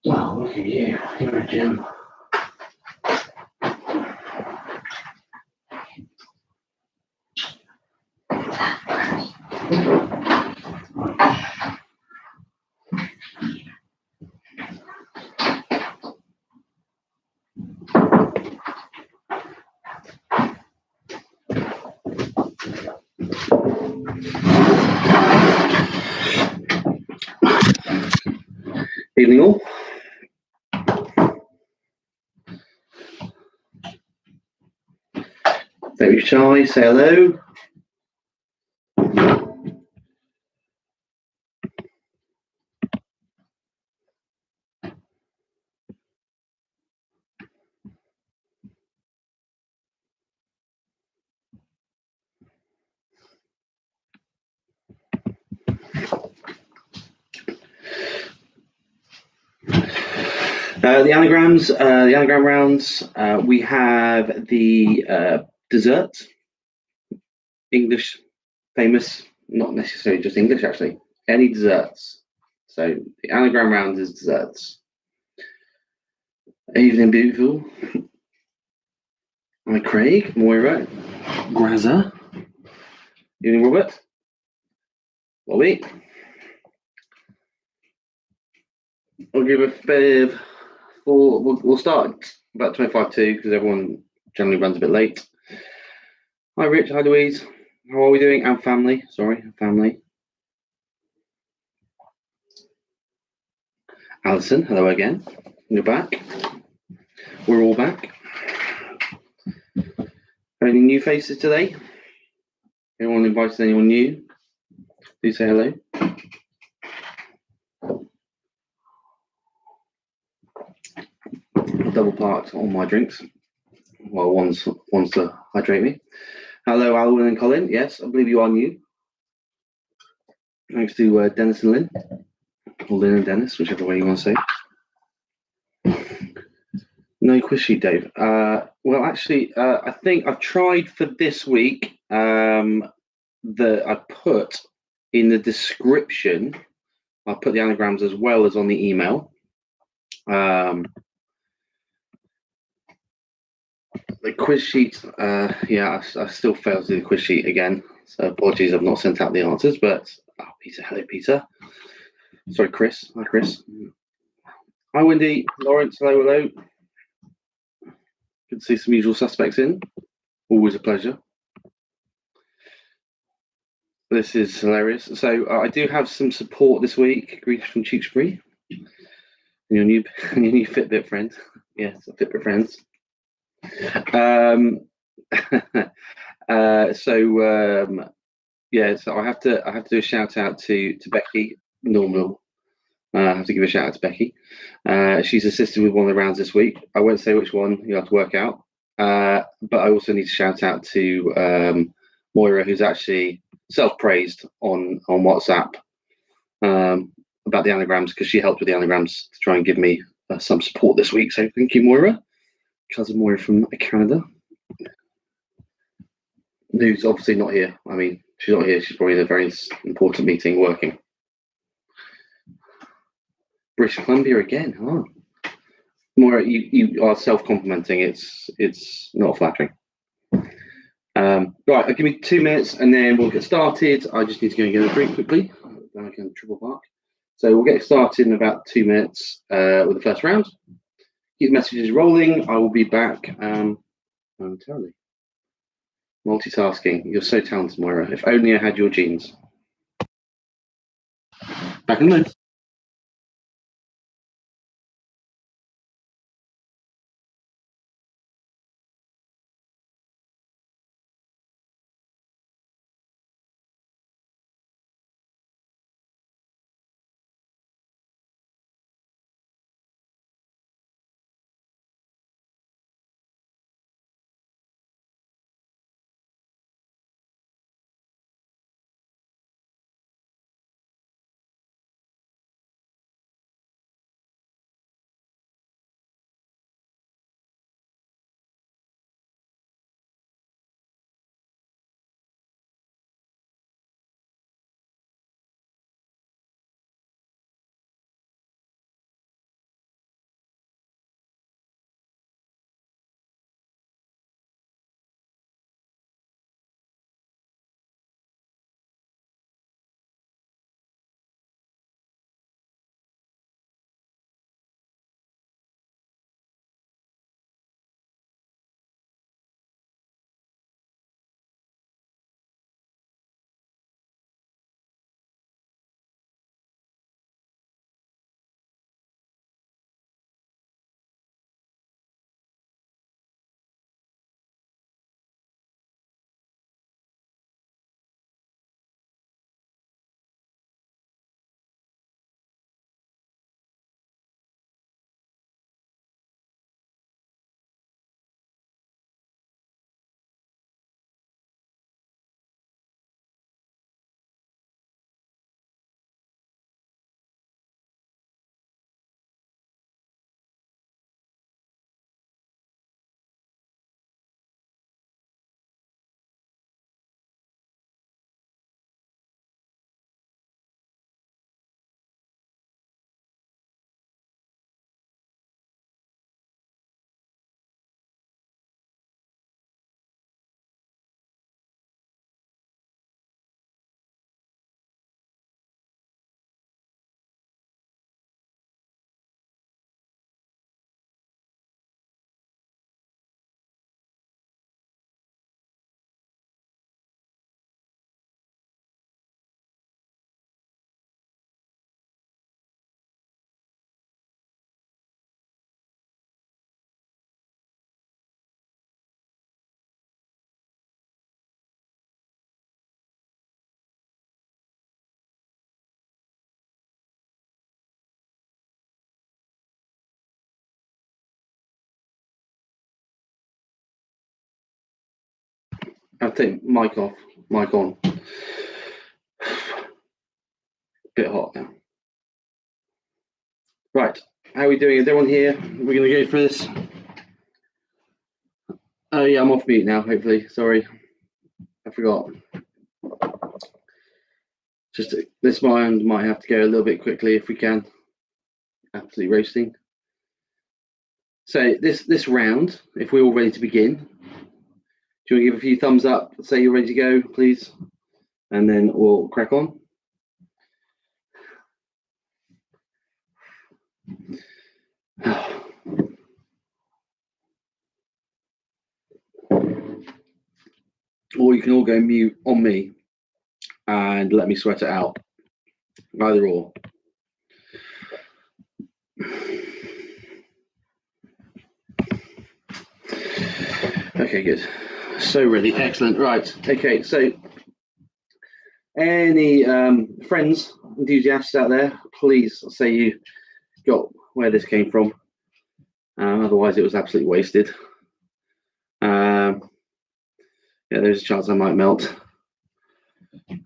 Wow, look at you. You're a gem. Evening all. Don't be shy, say hello. The anagram rounds. We have the dessert, English, famous, not necessarily just English actually. Any desserts. So the anagram round is desserts. Evening, beautiful. Hi, Craig, Moira, Grazza. Evening, Robert. Bobby. I'll give a fib. We'll start about 25 to because everyone generally runs a bit late. Hi, Rich. Hi, Louise. How are we doing? And family. Sorry, family. Alison, hello again. You're back. We're all back. Any new faces today? Anyone invited anyone new? Please say hello. Double parked on my drinks. Well, one's to hydrate me. Hello, Alwyn and Colin. Yes, I believe you are new. Thanks to Dennis and Lynn. Or Lynn and Dennis, whichever way you want to say. No quiz sheet, Dave. Well, actually, I think I've tried for this week that I put in the description. I'll put the anagrams as well as on the email. The quiz sheet, yeah, I still failed to do the quiz sheet again. So apologies, I've not sent out the answers, but Peter, hello, Peter. Sorry, Chris. Hi, Chris. Hi, Wendy. Lawrence, hello. Good to see some usual suspects in. Always a pleasure. This is hilarious. So I do have some support this week. Greetings from Tewkesbury. Your new Fitbit friend. Yes, Fitbit friends. So I have to do a shout out to Becky. Normal. I have to give a shout out to Becky. She's assisted with one of the rounds this week. I won't say which one. You'll have to work out. But I also need to shout out to Moira, who's actually self-praised on WhatsApp about the anagrams because she helped with the anagrams to try and give me some support this week. So thank you, Moira. Cousin Moira from Canada. Who's obviously not here. I mean, she's not here. She's probably in a very important meeting working. British Columbia again. Oh. Moira, you are self-complimenting. It's not flattering. Right, give me 2 minutes and then we'll get started. I just need to go and get a drink quickly. Then I can triple park. So we'll get started in about 2 minutes with the first round. Keep the messages rolling. I will be back momentarily. Multitasking. You're so talented, Moira. If only I had your genes. Back in a minute. I'll take mic off, mic on. Bit hot now. Right, how are we doing? Is everyone here? We're going to go through this. Oh yeah, I'm off mute now, hopefully. Sorry, I forgot. Just this one might have to go a little bit quickly if we can. Absolutely roasting. So this round, if we're all ready to begin, do you want to give a few thumbs up, say you're ready to go, please? And then we'll crack on. Or you can all go mute on me and let me sweat it out. Either or. Okay, good. So ready, excellent. Right, okay, so any friends, enthusiasts out there, please say you got where this came from. Otherwise, it was absolutely wasted. Yeah, there's a chance I might melt.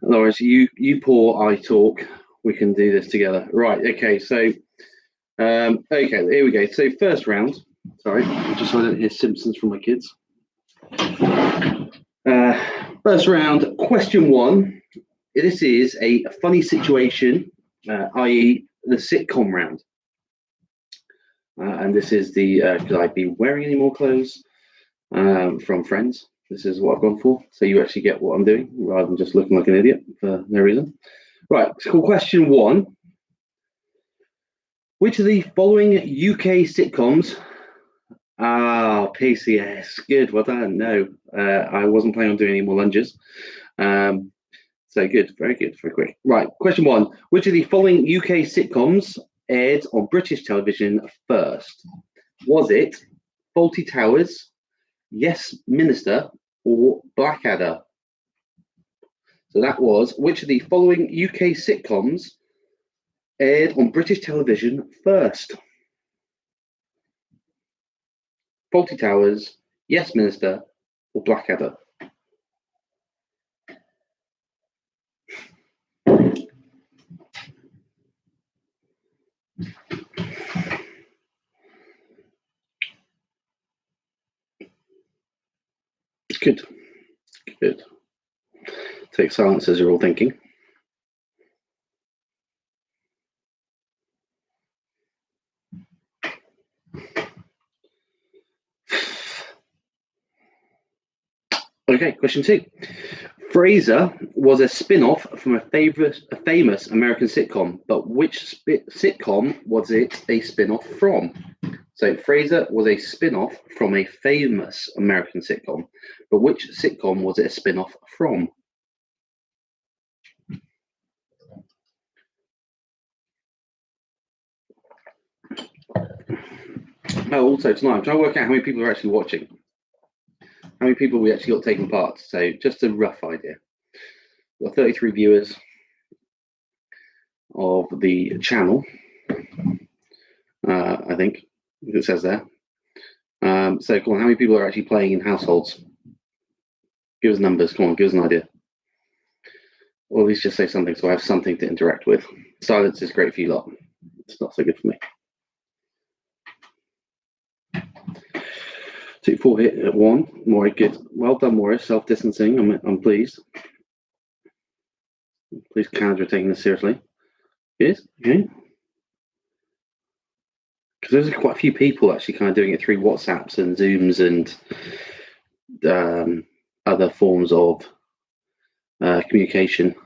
Otherwise, you pour, I talk. We can do this together. Right, okay, so, okay, here we go. So first round, sorry, just so I don't hear Simpsons from my kids. First round, question one. This is a funny situation, i.e. the sitcom round. And this is the, could I be wearing any more clothes from Friends? This is what I've gone for. So you actually get what I'm doing rather than just looking like an idiot for no reason. Right, so question one. Which of the following UK sitcoms? PCS. Good, well done. No, I wasn't planning on doing any more lunges. So good, very quick. Right, question one. Which of the following UK sitcoms aired on British television first? Was it Fawlty Towers, Yes Minister, or Blackadder? So that was, which of the following UK sitcoms aired on British television first? Fawlty Towers, Yes Minister, or Blackadder? Good. Take silence as you're all thinking. Okay, question two. Frasier was a spin-off from a famous American sitcom, but which sitcom was it a spin-off from? So Frasier was a spin-off from a famous American sitcom, but which sitcom was it a spin-off from? Oh, also tonight, I'm trying to work out how many people are actually watching. How many people we actually got taking part. So just a rough idea. We've got 33 viewers of the channel, I think it says there. So come on, how many people are actually playing in households? Give us numbers, come on, give us an idea. Or at least just say something so I have something to interact with. Silence is great for you lot. It's not so good for me. 2-4 hit at 1. More good. Well done, Morris. Self-distancing. I'm pleased. Please, Canada are taking this seriously. Yes, okay. Because there's quite a few people actually kind of doing it through WhatsApps and Zooms and other forms of communication.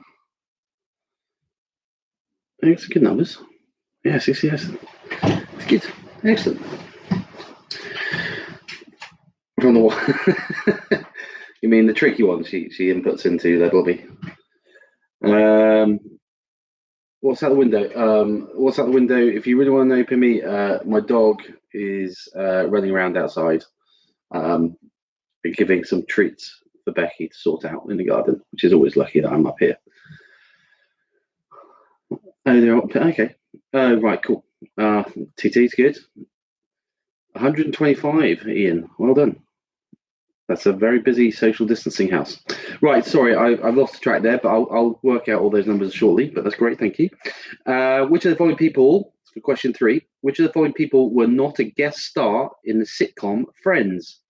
It's good numbers. Yes. It's good. Excellent. From the one. You mean the tricky one she inputs into that lobby? What's out the window? If you really want to know, Pimmy, my dog is running around outside, giving some treats for Becky to sort out in the garden, which is always lucky that I'm up here. Oh, they're up. Okay. Right, cool. TT's good. 125, Ian. Well done. That's a very busy social distancing house. Right, sorry, I've lost the track there, but I'll work out all those numbers shortly. But that's great, thank you. Which of the following people, for question 3, which of the following people were not a guest star in the sitcom Friends?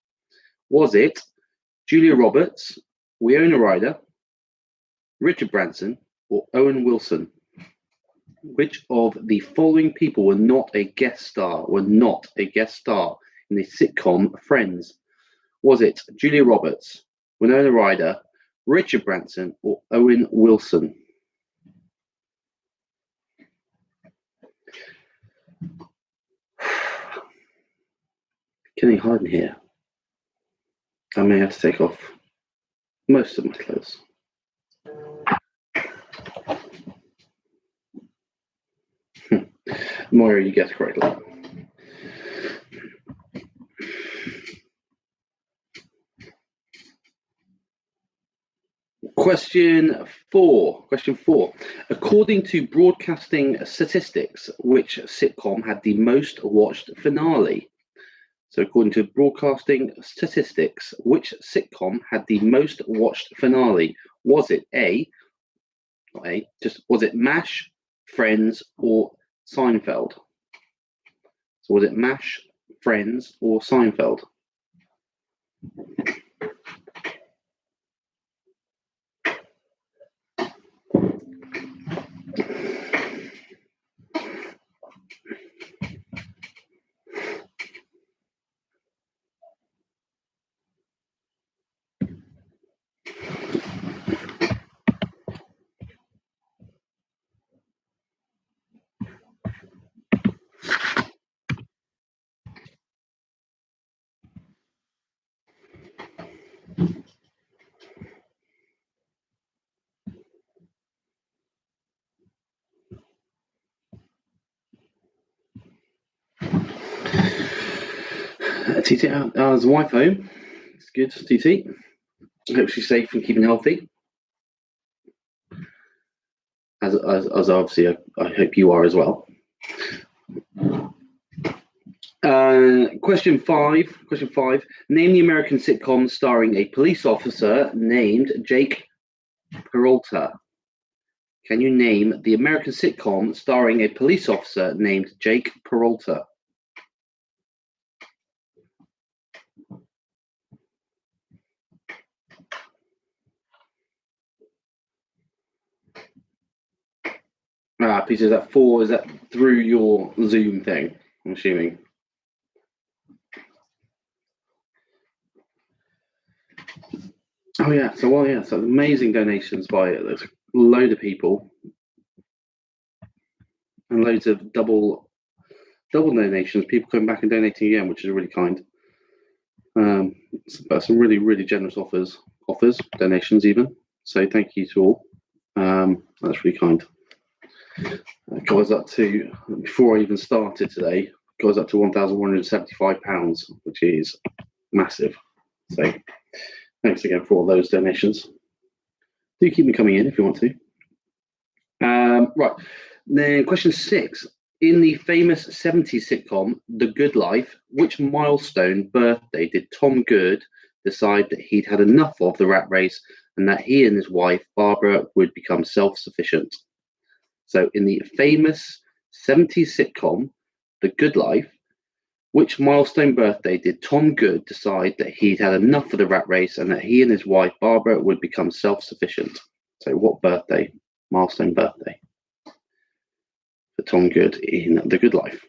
Was it Julia Roberts, Winona Ryder, Richard Branson, or Owen Wilson? Which of the following people were not a guest star? In the sitcom Friends? Was it Julia Roberts, Winona Ryder, Richard Branson, or Owen Wilson? Getting hard in here. I may have to take off most of my clothes. Moira, you guessed correctly. Question four. According to broadcasting statistics, which sitcom had the most watched finale? So according to broadcasting statistics, which sitcom had the most watched finale? Was it was it MASH, Friends, or Seinfeld? So was it MASH, Friends, or Seinfeld? TT, how's the wife home? It's good, TT. I hope she's safe and keeping healthy. As obviously, I hope you are as well. Question five. Name the American sitcom starring a police officer named Jake Peralta. Can you name the American sitcom starring a police officer named Jake Peralta? Peter, is that four? Is that through your Zoom thing? I'm assuming. Oh yeah. So amazing donations by a load of people, and loads of double donations. People coming back and donating again, which is really kind. But some really generous offers, donations even. So thank you to all. That's really kind. Goes up to, before I even started today, goes up to £1,175, which is massive. So thanks again for all those donations. Do keep them coming in if you want to. Right, then question 6. In the famous 70s sitcom The Good Life, which milestone birthday did Tom Good decide that he'd had enough of the rat race and that he and his wife Barbara would become self-sufficient? So in the famous 70s sitcom The Good Life, which milestone birthday did Tom Good decide that he'd had enough of the rat race and that he and his wife Barbara would become self-sufficient? So what birthday, milestone birthday, for Tom Good in The Good Life?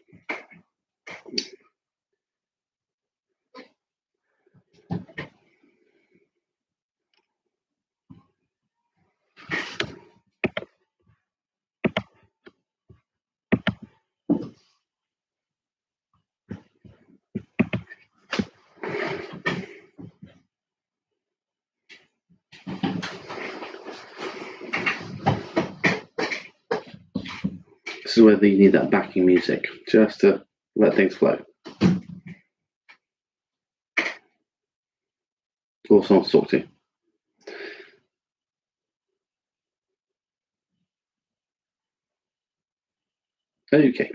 This is whether you need that backing music just to let things flow. Or someone to talk to. Okay,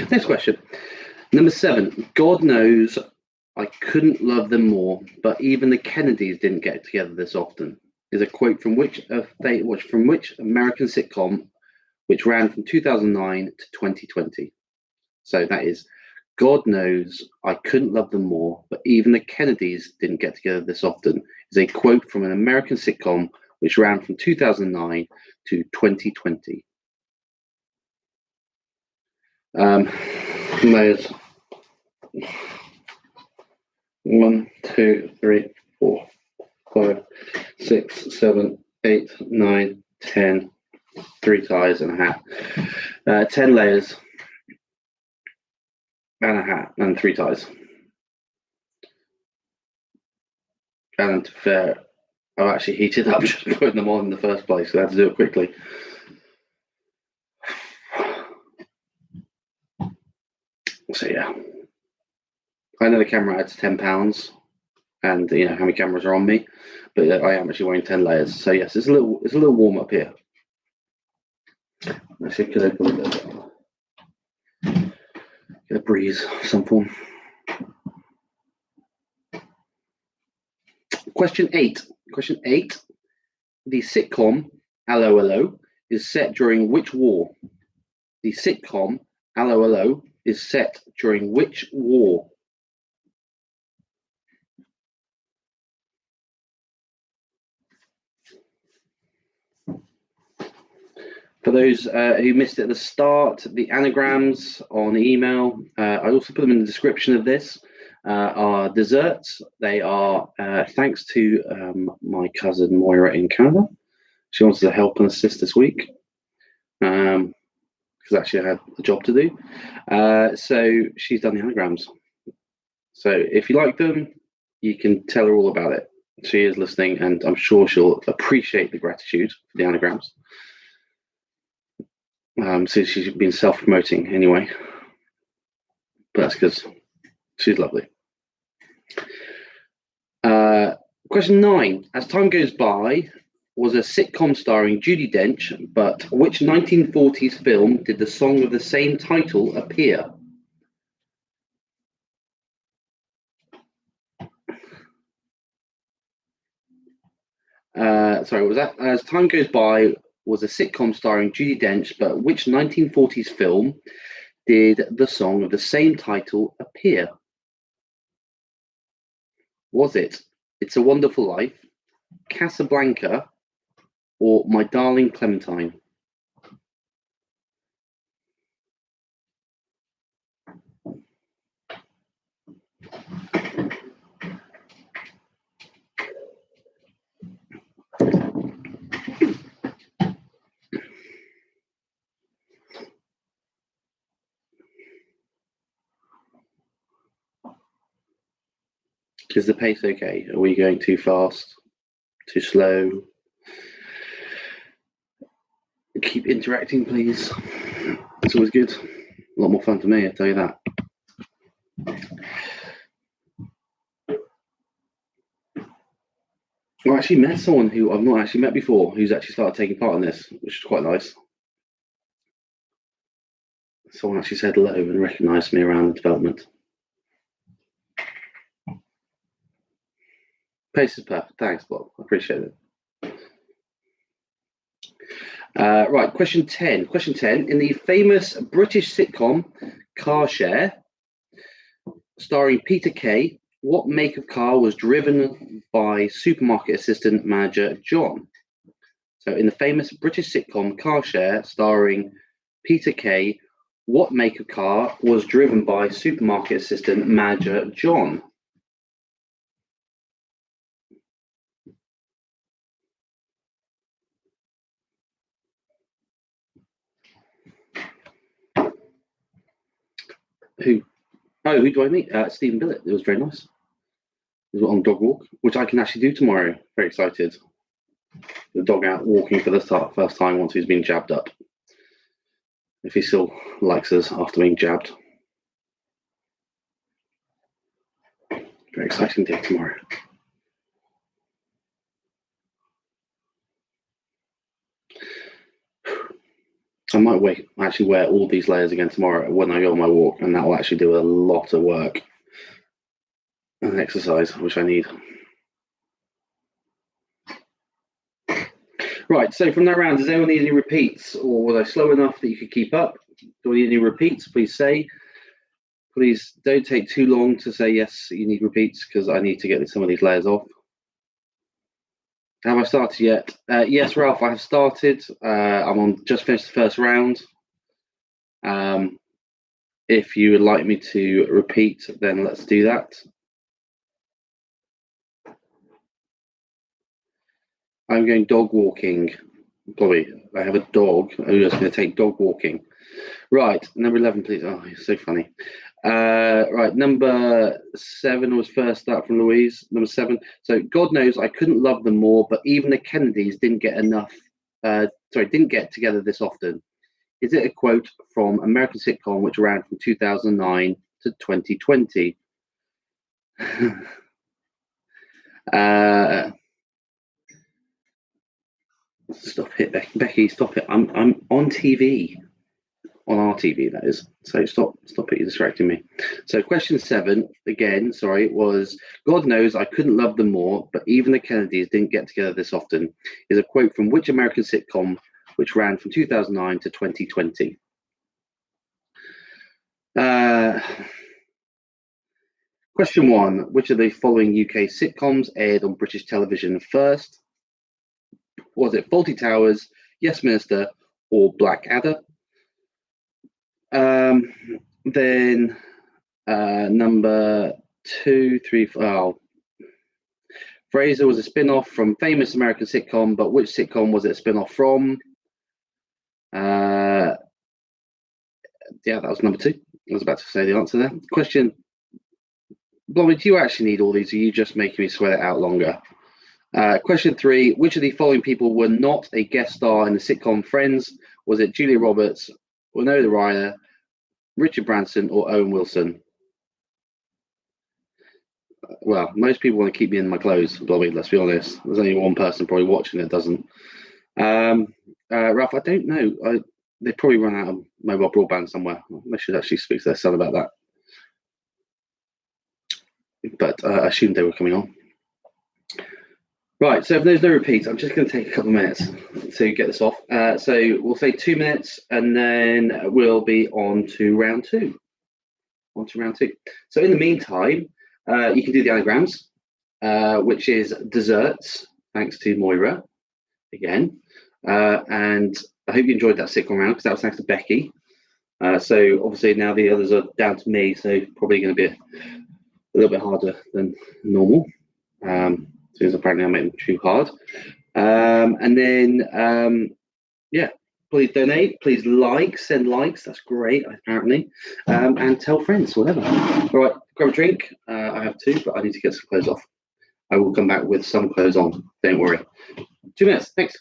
next question. Number 7. God knows I couldn't love them more, but even the Kennedys didn't get together this often. Is a quote from which American sitcom, which ran from 2009 to 2020. So that is, God knows I couldn't love them more, but even the Kennedys didn't get together this often. Is a quote from an American sitcom which ran from 2009 to 2020. There's 1, 2, 3, 4, 5, 6, 7, 8, 9, 10. 3 ties and a hat. 10 layers and a hat and 3 ties. And fair, I've actually heated up just putting them on in the first place, so I had to do it quickly. So yeah, I know the camera adds £10, and you know how many cameras are on me, but I am actually wearing 10 layers. So yes, it's a little warm up here. Actually, could open get a breeze of some form. Question 8. The sitcom Aloe is set during which war? The sitcom Aloe is set during which war? For those who missed it at the start, the anagrams on email, I also put them in the description of this, are desserts. They are thanks to my cousin Moira in Canada. She wanted to help and assist this week because actually I had a job to do. So she's done the anagrams. So if you like them, you can tell her all about it. She is listening, and I'm sure she'll appreciate the gratitude for the anagrams. So she's been self-promoting anyway, but that's because she's lovely. Question 9. As Time Goes By was a sitcom starring Judi Dench, but which 1940s film did the song of the same title appear? Sorry, was that As Time Goes By was a sitcom starring Judi Dench, but which 1940s film did the song of the same title appear? Was it It's a Wonderful Life, Casablanca, or My Darling Clementine? Is the pace okay? Are we going too fast? Too slow? Keep interacting, please. It's always good. A lot more fun for me, I'll tell you that. I actually met someone who I've not actually met before who's actually started taking part in this, which is quite nice. Someone actually said hello and recognised me around the development. Pace is perfect. Thanks, Bob. I appreciate it. Right, question 10. Question 10. In the famous British sitcom Car Share, starring Peter Kay, what make of car was driven by supermarket assistant manager John? So, in the famous British sitcom Car Share, starring Peter Kay, what make of car was driven by supermarket assistant manager John? Who? Oh, who do I meet? Stephen Billett. It was very nice. It was on dog walk, which I can actually do tomorrow. Very excited. The dog out walking for the first time once he's been jabbed up. If he still likes us after being jabbed. Very exciting day tomorrow. I might actually wear all these layers again tomorrow when I go on my walk, and that will actually do a lot of work. and exercise, which I need. Right, so from that round, does anyone need any repeats, or was I slow enough that you could keep up? Do I need any repeats? Please say. Please don't take too long to say yes, you need repeats, because I need to get some of these layers off. Have I started yet? Yes, Ralph, I have started. I'm on just finished the first round. If you would like me to repeat, then let's do that. I'm going dog walking. Bobby, I have a dog. I'm just going to take dog walking. Right, number 11, please. Oh, you're so funny. Right, number 7 was first up from Louise. Number 7. So, God knows I couldn't love them more, but even the Kennedys didn't get enough. Didn't get together this often. Is it a quote from American sitcom which ran from 2009 to 2020? Stop it, Becky. Stop it. I'm on TV. On our TV, that is. So stop it, you're distracting me. So question 7, again, sorry, was God knows I couldn't love them more, but even the Kennedys didn't get together this often, is a quote from which American sitcom which ran from 2009 to 2020? Question 1, which of the following UK sitcoms aired on British television first? Was it Fawlty Towers, Yes Minister, or Blackadder? Then number 2, 3, 4. Oh. Frasier was a spin-off from famous American sitcom, but which sitcom was it a spin-off from? Yeah, that was number 2. I was about to say the answer there. Question, Blobby, do you actually need all these, or are you just making me sweat it out longer? Question 3, which of the following people were not a guest star in the sitcom Friends? Was it Julia Roberts, Winona Ryder, Richard Branson, or Owen Wilson? Well, most people want to keep me in my clothes, Blobby, let's be honest. There's only one person probably watching that doesn't. Ralph, I don't know. They probably run out of mobile broadband somewhere. I should actually speak to their son about that. But I assumed they were coming on. Right, so if there's no repeats, I'm just going to take a couple of minutes to get this off. So we'll say 2 minutes, and then we'll be on to round 2. So in the meantime, you can do the anagrams, which is desserts, thanks to Moira, again. And I hope you enjoyed that sitcom round, because that was thanks to Becky. So obviously now the others are down to me, so probably going to be a little bit harder than normal. Because apparently I made them too hard. And then, yeah, please donate, please send likes, that's great, apparently. And tell friends, whatever. All right, grab a drink. I have 2, but I need to get some clothes off. I will come back with some clothes on, don't worry. 2 minutes, thanks.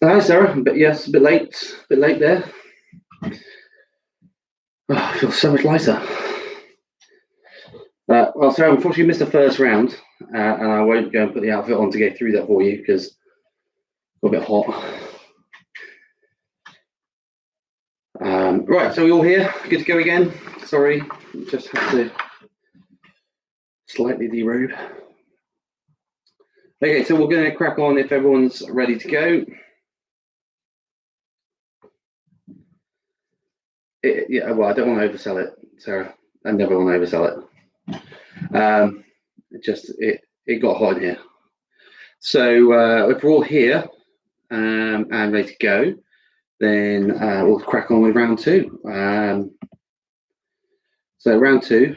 Hi, Sarah. But yes, a bit late. A bit late there. Oh, I feel so much lighter. Well, Sarah, unfortunately, you missed the first round, and I won't go and put the outfit on to go through that for you because it's a bit hot. Right, so we all here? Good to go again? Sorry, just had to slightly derobe. Okay, so we're going to crack on if everyone's ready to go. Yeah, well, I don't want to oversell it, Sarah. I never want to oversell it. It got hot in here. So if we're all here and ready to go, then we'll crack on with round two. So round two.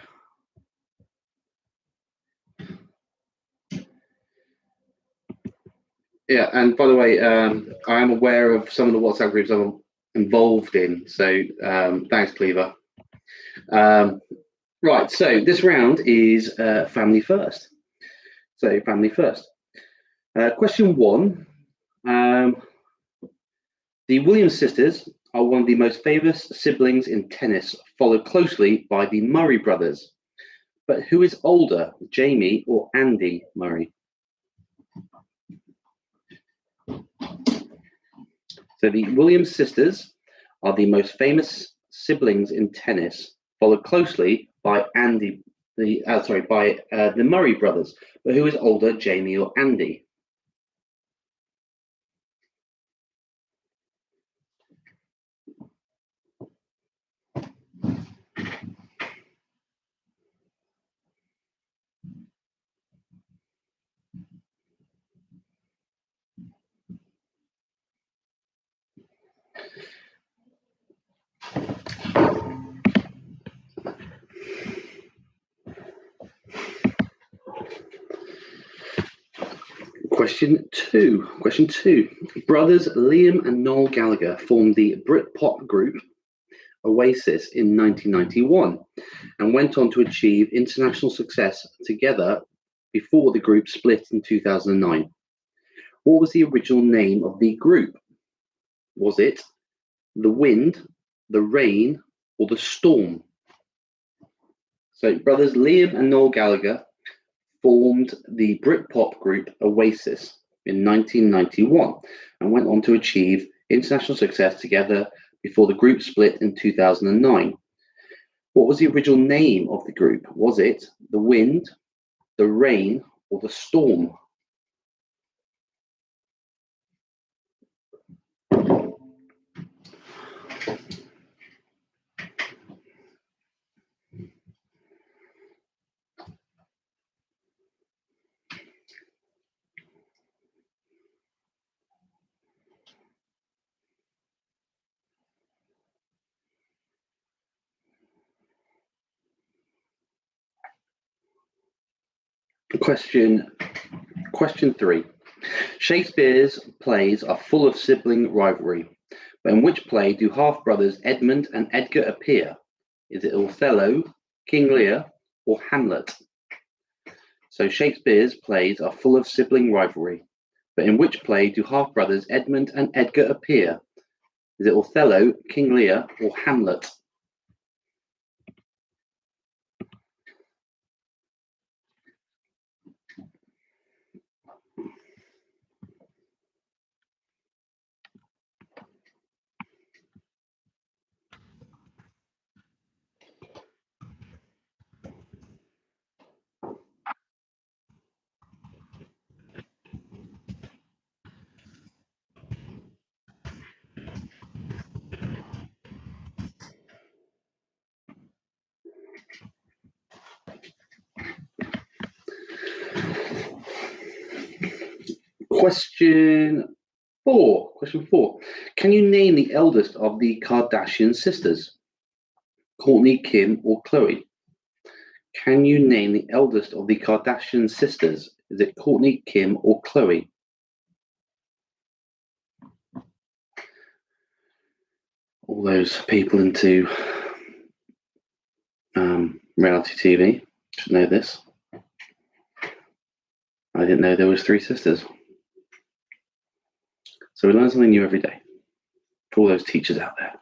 Yeah, and by the way, I am aware of some of the WhatsApp groups I'm involved in. So thanks, Cleaver. Right, so this round is family first. So family first. Question one. The Williams sisters are one of the most famous siblings in tennis, followed closely by the Murray brothers. But who is older, Jamie or Andy Murray? So the Williams sisters are the most famous siblings in tennis, followed closely by the Murray brothers. But who is older, Jamie or Andy? Question two. Brothers Liam and Noel Gallagher formed the Britpop group Oasis in 1991 and went on to achieve international success together before the group split in 2009. What was the original name of the group? Was it The Wind, The Rain, or The Storm? So, brothers Liam and Noel Gallagher formed the Britpop group Oasis in 1991 and went on to achieve international success together before the group split in 2009. What was the original name of the group? Was it The Wind, The Rain, or The Storm? Question three. Shakespeare's plays are full of sibling rivalry, but in which play do half-brothers Edmund and Edgar appear? Is it Othello, King Lear, or Hamlet? So Shakespeare's plays are full of sibling rivalry, but in which play do half-brothers Edmund and Edgar appear? Is it Othello, King Lear, or Hamlet? Question four. Can you name the eldest of the Kardashian sisters? Kourtney, Kim, or Khloe? Can you name the eldest of the Kardashian sisters? Is it Kourtney, Kim, or Khloe? All those people into reality TV should know this. I didn't know there was three sisters. So we learn something new every day. For all those teachers out there.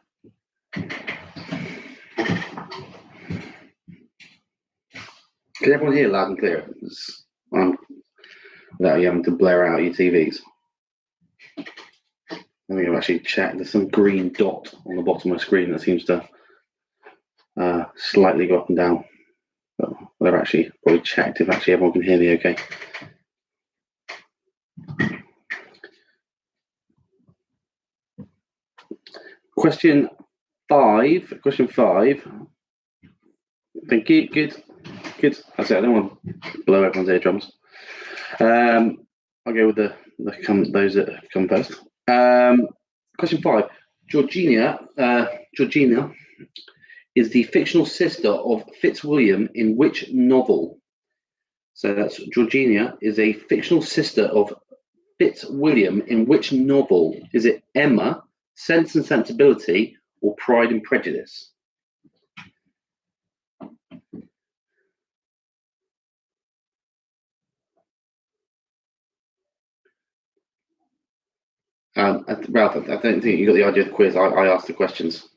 Can everyone hear loud and clear? Without you having to blare out your TVs. I think I've actually checked. There's some green dot on the bottom of my screen that seems to slightly go up and down. But they've actually probably checked if actually everyone can hear me okay. Question five. Thank you. Good. That's it. I don't want to blow everyone's eardrums. I'll go with those that come first. Question 5. Georgina is the fictional sister of Fitzwilliam in which novel? So that's Georgina is a fictional sister of Fitzwilliam in which novel? Is it Emma, Sense and Sensibility, or Pride and Prejudice? Ralph, I don't think you got the idea of the quiz. I asked the questions.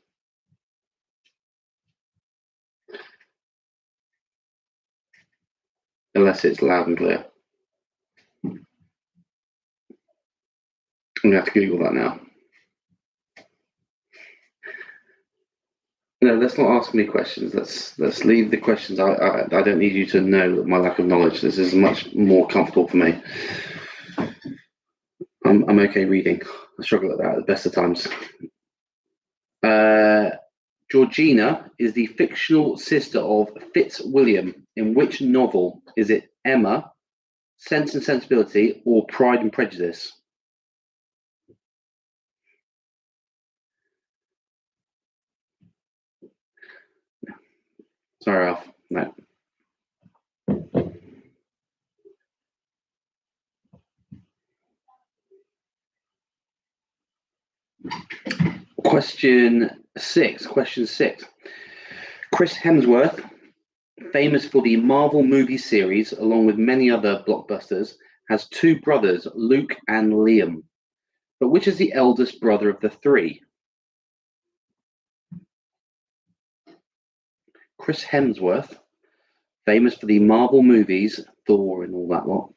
Unless it's loud and clear. I'm going to have to Google that now. No, let's not ask me questions. Let's leave the questions. I don't need you to know my lack of knowledge. This is much more comfortable for me. I'm okay reading. I struggle at that at the best of times. Georgina is the fictional sister of Fitzwilliam in which novel? Is it Emma, Sense and Sensibility, or Pride and Prejudice? Sorry, Ralph. No. Question 6. Chris Hemsworth, famous for the Marvel movie series, along with many other blockbusters, has two brothers, Luke and Liam. But which is the eldest brother of the three? Chris Hemsworth, famous for the Marvel movies, Thor and all that lot,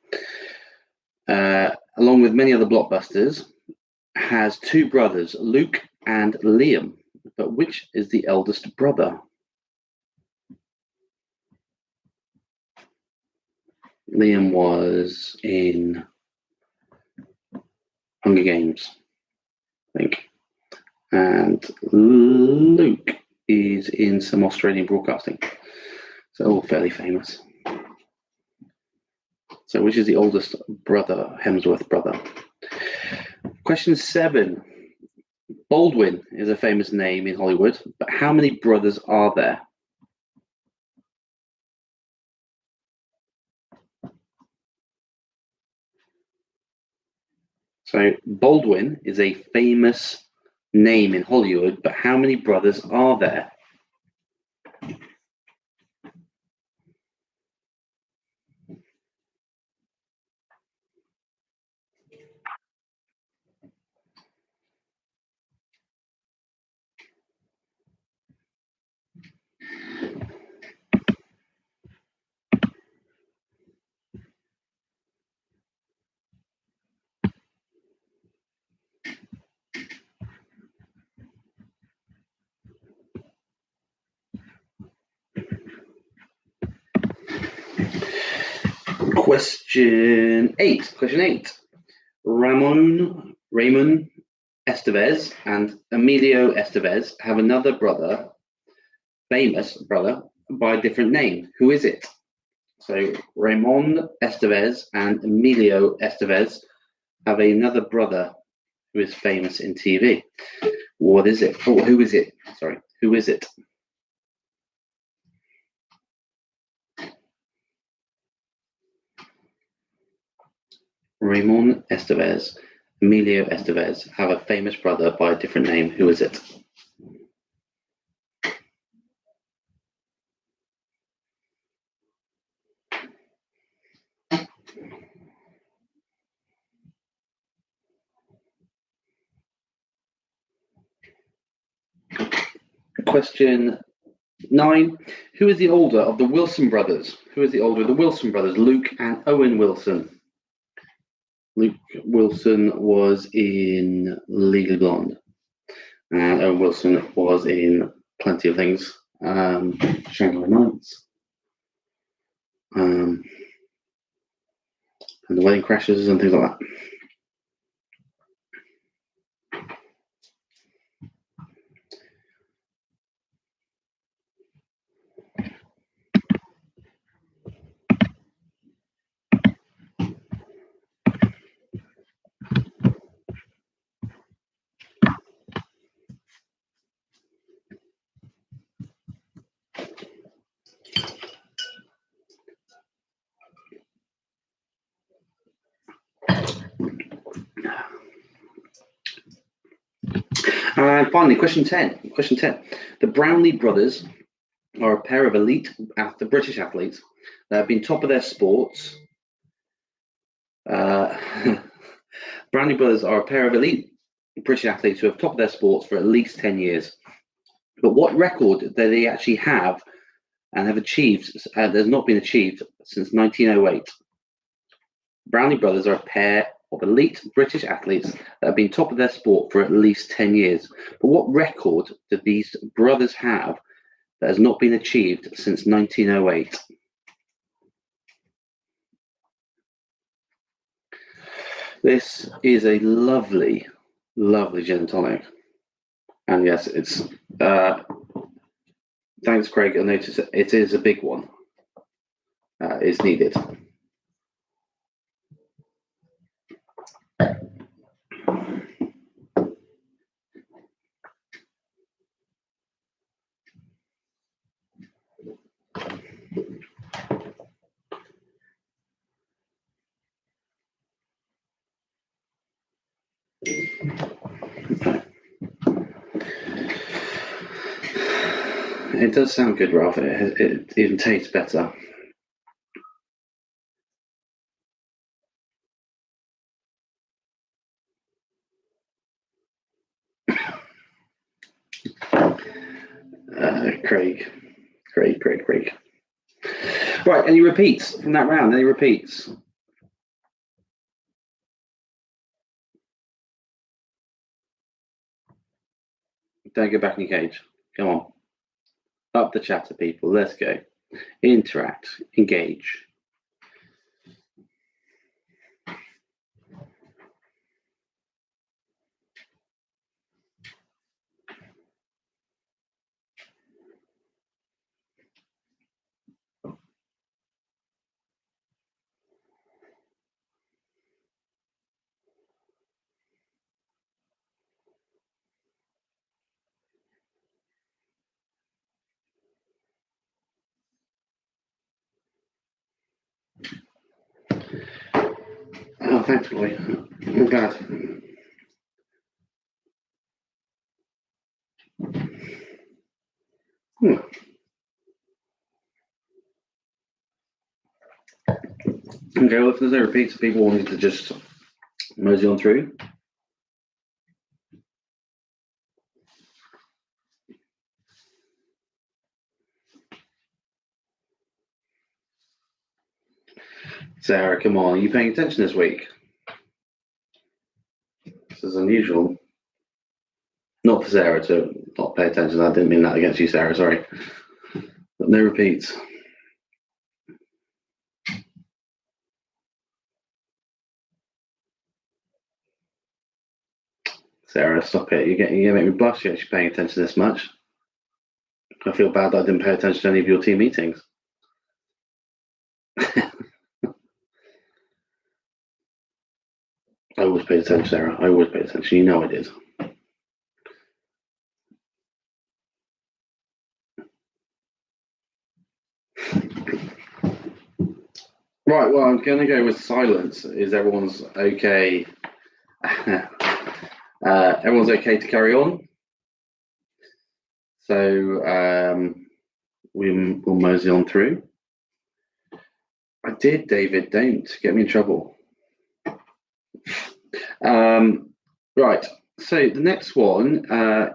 along with many other blockbusters, has two brothers, Luke and Liam. But which is the eldest brother? Liam was in Hunger Games, I think. And Luke is in some Australian broadcasting. So all fairly famous. So which is the oldest brother, Hemsworth brother? Question 7. Baldwin is a famous name in Hollywood, but how many brothers are there? So Baldwin is a famous name in Hollywood, but how many brothers are there? Question 8. Raymond Estevez and Emilio Estevez have another brother, famous brother, by a different name. Who is it? So Ramon Estevez and Emilio Estevez have another brother who is famous in TV. What is it? Oh, who is it? Sorry, who is it? Ramon Estevez, Emilio Estevez have a famous brother by a different name. Who is it? Question 9. Who is the older of the Wilson brothers? Who is the older of the Wilson brothers? Luke and Owen Wilson. Luke Wilson was in Legally Blonde. And Owen Wilson was in plenty of things. Shanghai Nights. And The Wedding Crashers and things like that. And finally, question 10. The Brownlee brothers are a pair of elite British athletes that have been top of their sports. Brownlee brothers are a pair of elite British athletes who have top of their sports for at least 10 years. But what record do they actually have and have achieved that has not been achieved since 1908? Brownlee brothers are a pair of elite British athletes that have been top of their sport for at least 10 years. But what record do these brothers have that has not been achieved since 1908? This is a lovely, lovely gin and tonic. And yes, it's thanks, Craig. I noticed it is a big one. It's needed. It does sound good, Ralph. It even tastes better. Craig. Right, any repeats from that round? Any repeats? Don't go back in your cage. Come on. Up the chatter, people. Let's go. Interact. Engage. Oh, thanks, boy. I'm glad. Okay, well, if there's no repeats, people wanting to just mosey on through. Sarah, come on. Are you paying attention this week? This is unusual. Not for Sarah to not pay attention. I didn't mean that against you, Sarah. Sorry. But no repeats. Sarah, stop it. You're going to make me blush. You're actually paying attention this much. I feel bad that I didn't pay attention to any of your team meetings. I always paid attention, Sarah. I always paid attention. You know I did. Right, well, I'm going to go with silence. Is everyone's okay? Everyone's okay to carry on? So we'll mosey on through. I did, David. Don't get me in trouble. Right. So the next one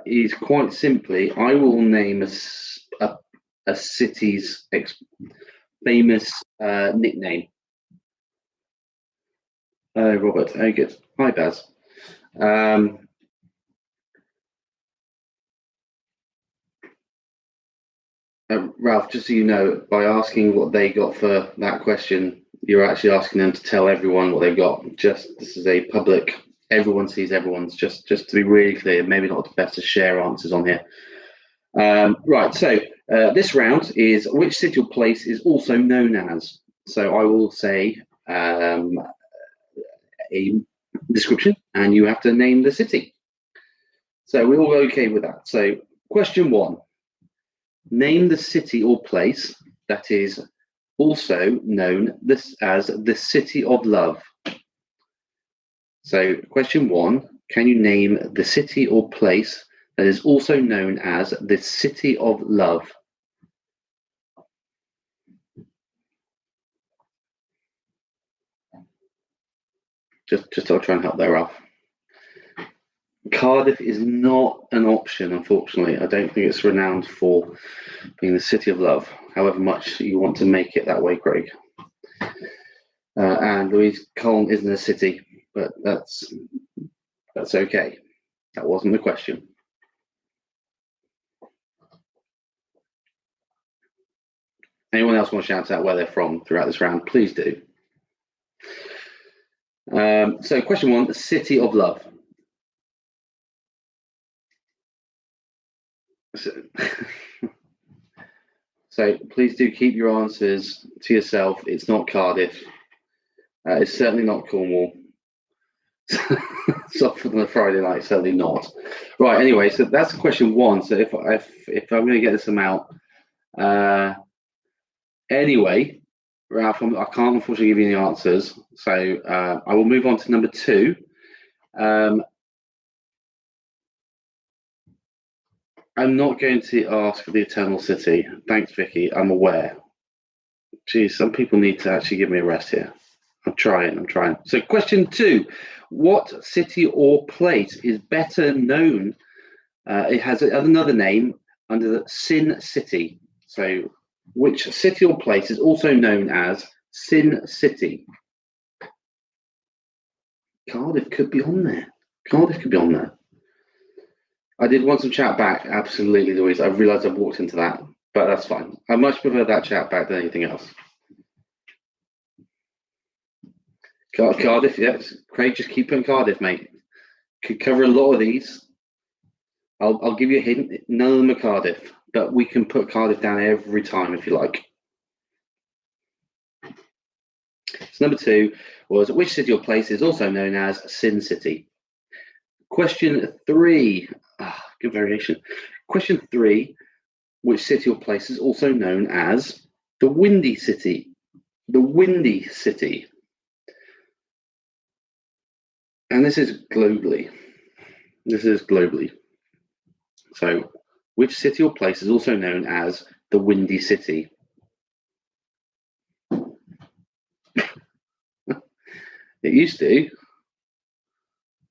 is quite simply, I will name a city's famous nickname. Robert, oh good. Hi, Baz. Ralph, just so you know, by asking what they got for that question, you're actually asking them to tell everyone what they've got. Just this is a public, everyone sees everyone's. Just to be really clear, maybe not the best to share answers on here. Right, so this round is which city or place is also known as. So I will say a description, and you have to name the city. So we're all okay with that. So question 1. Name the city or place that is also known as the City of Love. So question 1, can you name the city or place that is also known as the City of Love? Just I'll try and help there, Ralph. Cardiff is not an option, unfortunately. I don't think it's renowned for being the City of Love, however much you want to make it that way, Craig. And Louise, Colne isn't a city, but that's okay. That wasn't the question. Anyone else want to shout out where they're from throughout this round? Please do. So question 1, the City of Love. So please do keep your answers to yourself. It's not Cardiff. It's certainly not Cornwall. So for the Friday night, certainly not. Right. Anyway, so that's question 1. So if I'm going to get this amount, anyway, Ralph, I can't unfortunately give you any answers. So I will move on to number 2. I'm not going to ask for the Eternal City. Thanks, Vicky. I'm aware. Geez, some people need to actually give me a rest here. I'm trying. So question 2, what city or place is better known? It has another name under the Sin City. So which city or place is also known as Sin City? Cardiff could be on there. I did want some chat back, absolutely, Louise. I realised I've walked into that, but that's fine. I much prefer that chat back than anything else. Cardiff, yes. Craig, just keep putting Cardiff, mate. Could cover a lot of these. I'll give you a hint. None of them are Cardiff, but we can put Cardiff down every time if you like. So number 2 was which city or place is also known as Sin City? Question 3. Good variation. Question 3. Which city or place is also known as the Windy City? The Windy City. And this is globally. So, which city or place is also known as the Windy City? It used to,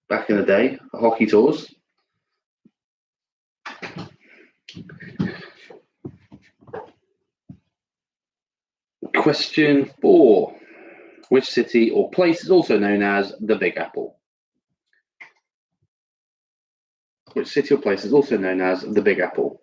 back in the day, hockey tours. Question 4. Which city or place is also known as the Big Apple? Which city or place is also known as the Big Apple?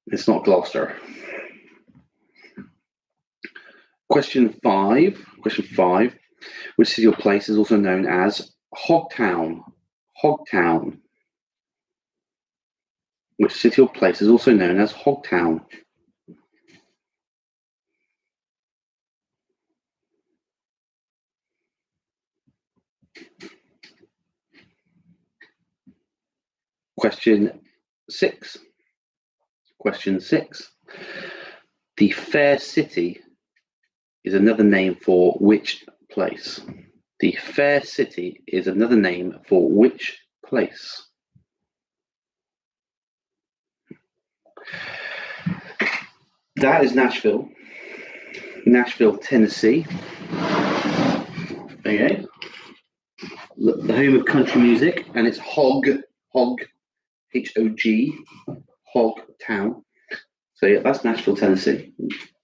It's not Gloucester. Question 5. Which city or place is also known as Hogtown? Hogtown. Which city or place is also known as Hogtown? Question 6. The Fair City is another name for which place? The Fair City is another name for which place? That is Nashville, Tennessee. Okay. The home of country music, and it's Hog, H-O-G, Hog Town. So yeah, that's Nashville, Tennessee,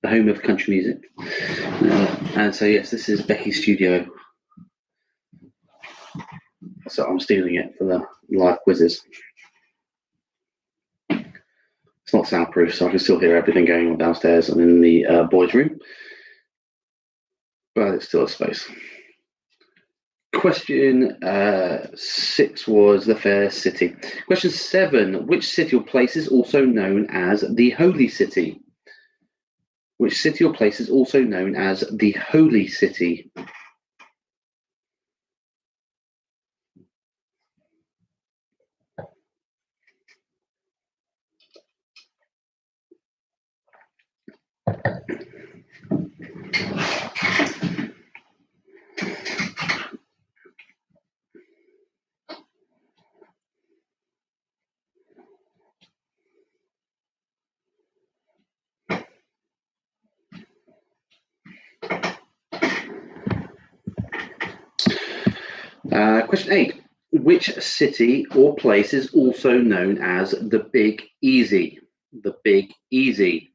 the home of country music. And so yes, this is Becky's studio. So I'm stealing it for the live quizzes. It's not soundproof, so I can still hear everything going on downstairs and in the boys' room. But it's still a space. Question 6 was the fair city. Question 7, which city or place is also known as the Holy City? Which city or place is also known as the Holy City? Question 8. Which city or place is also known as the Big Easy? The Big Easy.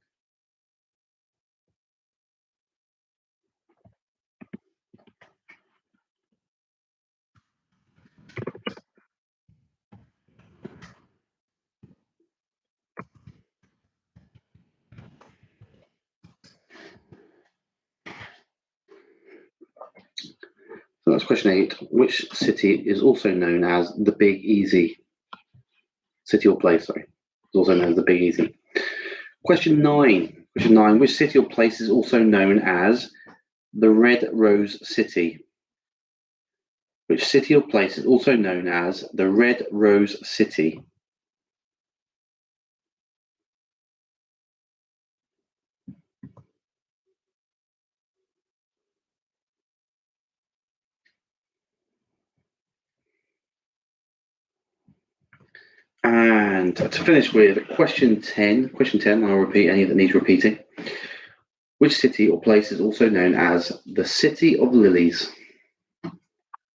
So that's question 8. Which city is also known as the Big Easy? City or place, sorry. Is also known as the Big Easy. Question 9. Question 9. Which city or place is also known as the Red Rose City? Which city or place is also known as the Red Rose City? And to finish with question 10, I'll repeat any that needs repeating. Which city or place is also known as the City of Lilies?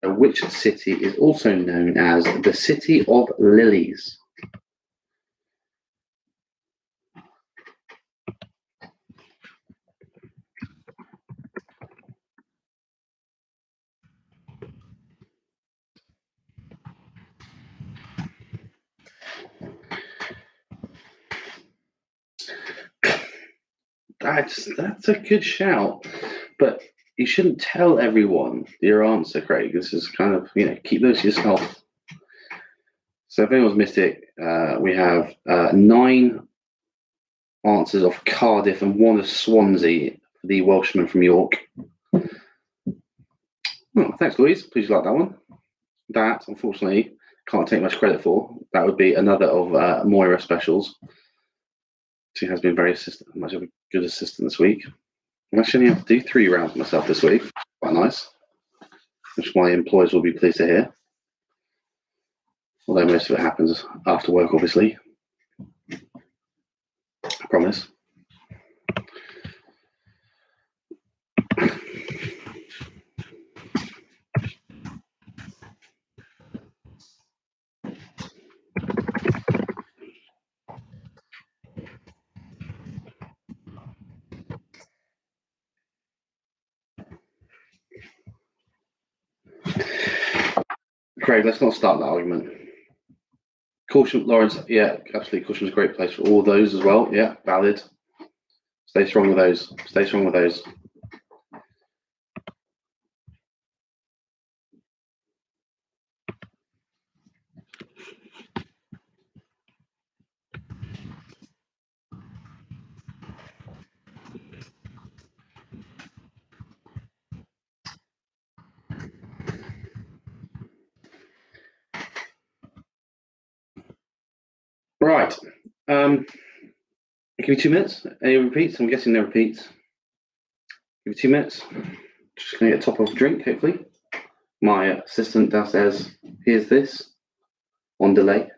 Which city is also known as the City of Lilies? That's a good shout, but you shouldn't tell everyone your answer, Craig. This is kind of, keep those to yourself. So if anyone's missed it, we have 9 answers of Cardiff and 1 of Swansea for the Welshman from York. Oh, thanks, Louise. Please like that one. That, unfortunately, can't take much credit for. That would be another of Moira specials. She has been much of a good assistant this week. I'm actually going to have to do 3 rounds myself this week. Quite nice. Which my employers will be pleased to hear. Although most of it happens after work, obviously. I promise. Craig, let's not start that argument. Caution, Lawrence, yeah, absolutely. Caution's a great place for all those as well. Yeah, valid. Stay strong with those. Stay strong with those. Right. Give me 2 minutes. Any repeats? I'm guessing no repeats. Give me 2 minutes. Just going to get top of a drink, hopefully. My assistant downstairs hears this on delay.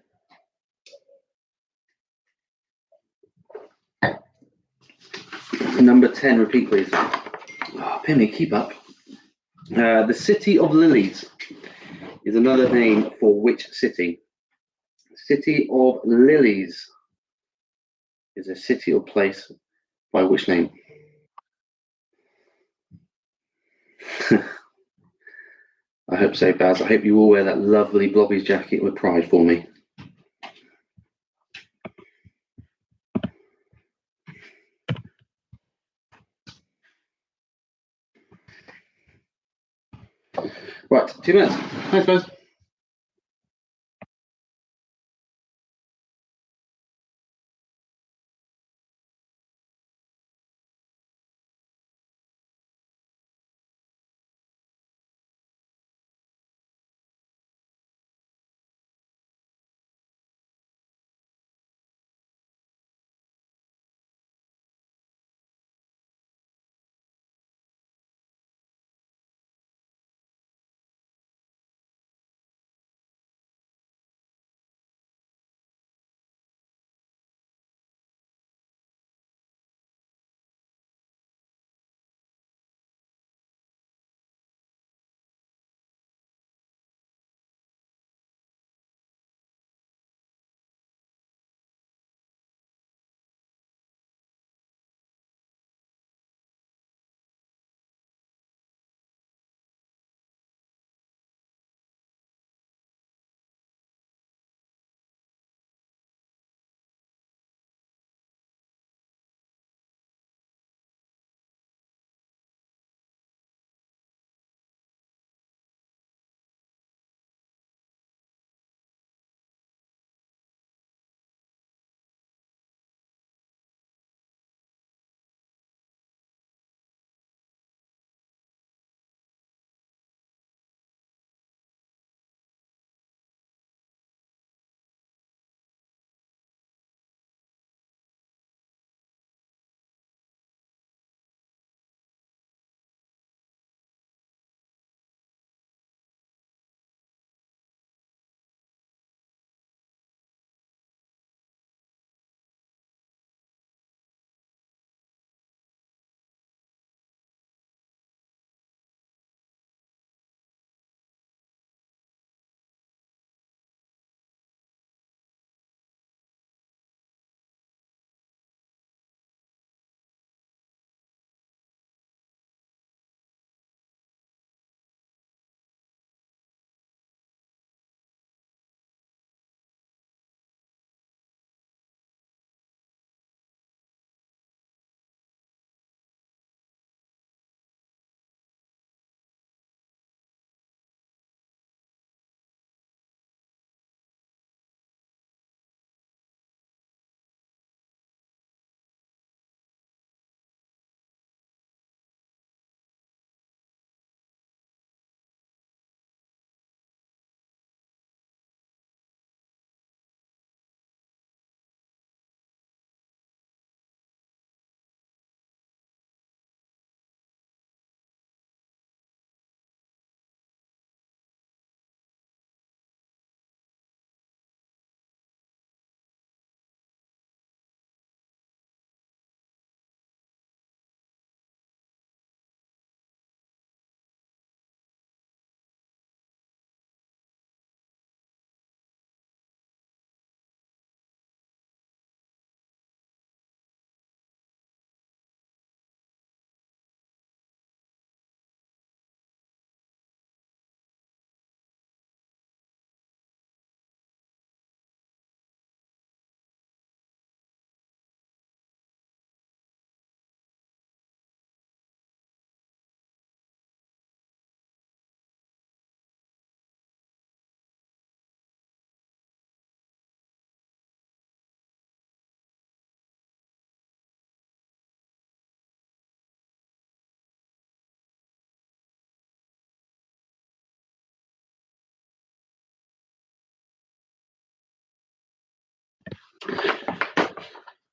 Number 10, repeat please. Oh, Penny, keep up. The City of Lilies is another name for which city? City of Lilies is a city or place by which name? I hope so, Baz. I hope you all wear that lovely Blobby's jacket with pride for me. Right, 2 minutes. Thanks, Baz.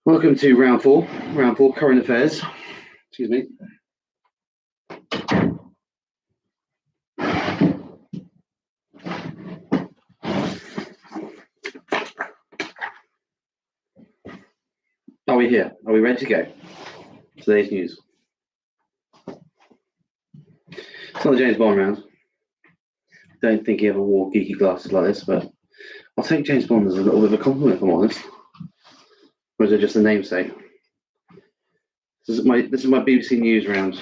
Welcome to round four, current affairs. Excuse me. Are we here? Are we ready to go? Today's news. It's not the James Bond round. Don't think he ever wore geeky glasses like this, but I'll take James Bond as a little bit of a compliment, if I'm honest. Or is it just a namesake? This is my BBC News round.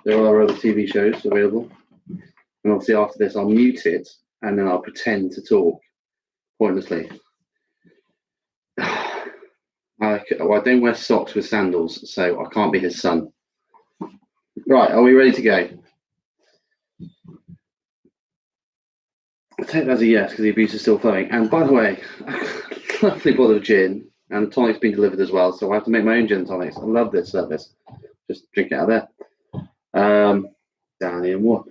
There are other TV shows available. And obviously after this I'll mute it and then I'll pretend to talk pointlessly. I don't wear socks with sandals, so I can't be his son. Right, are we ready to go? I'll take that as a yes because the abuse is still flowing. And by the way, a lovely bottle of gin and the tonic's been delivered as well, so I have to make my own gin and tonics. I love this service. Just drink it out of there. Down here more.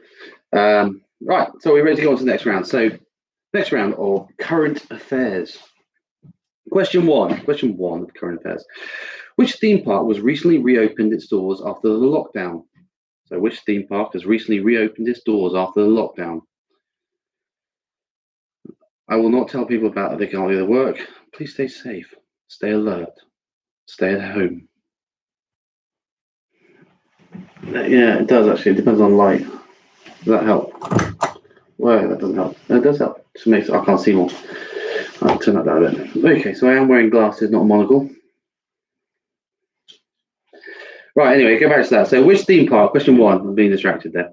Right, so we're ready to go on to the next round. So, next round of current affairs. Question one of current affairs. Which theme park was recently reopened its doors after the lockdown? So, which theme park has recently reopened its doors after the lockdown? I will not tell people about it. They can't do their work. Please stay safe. Stay alert. Stay at home. Yeah, it does actually. It depends on light. Does that help? Well, that doesn't help. It does help. Just makes I can't see more. I'll turn that down a bit. Okay, so I am wearing glasses, not a monocle. Right, anyway, go back to that. So, which theme park? Question one. I'm being distracted there.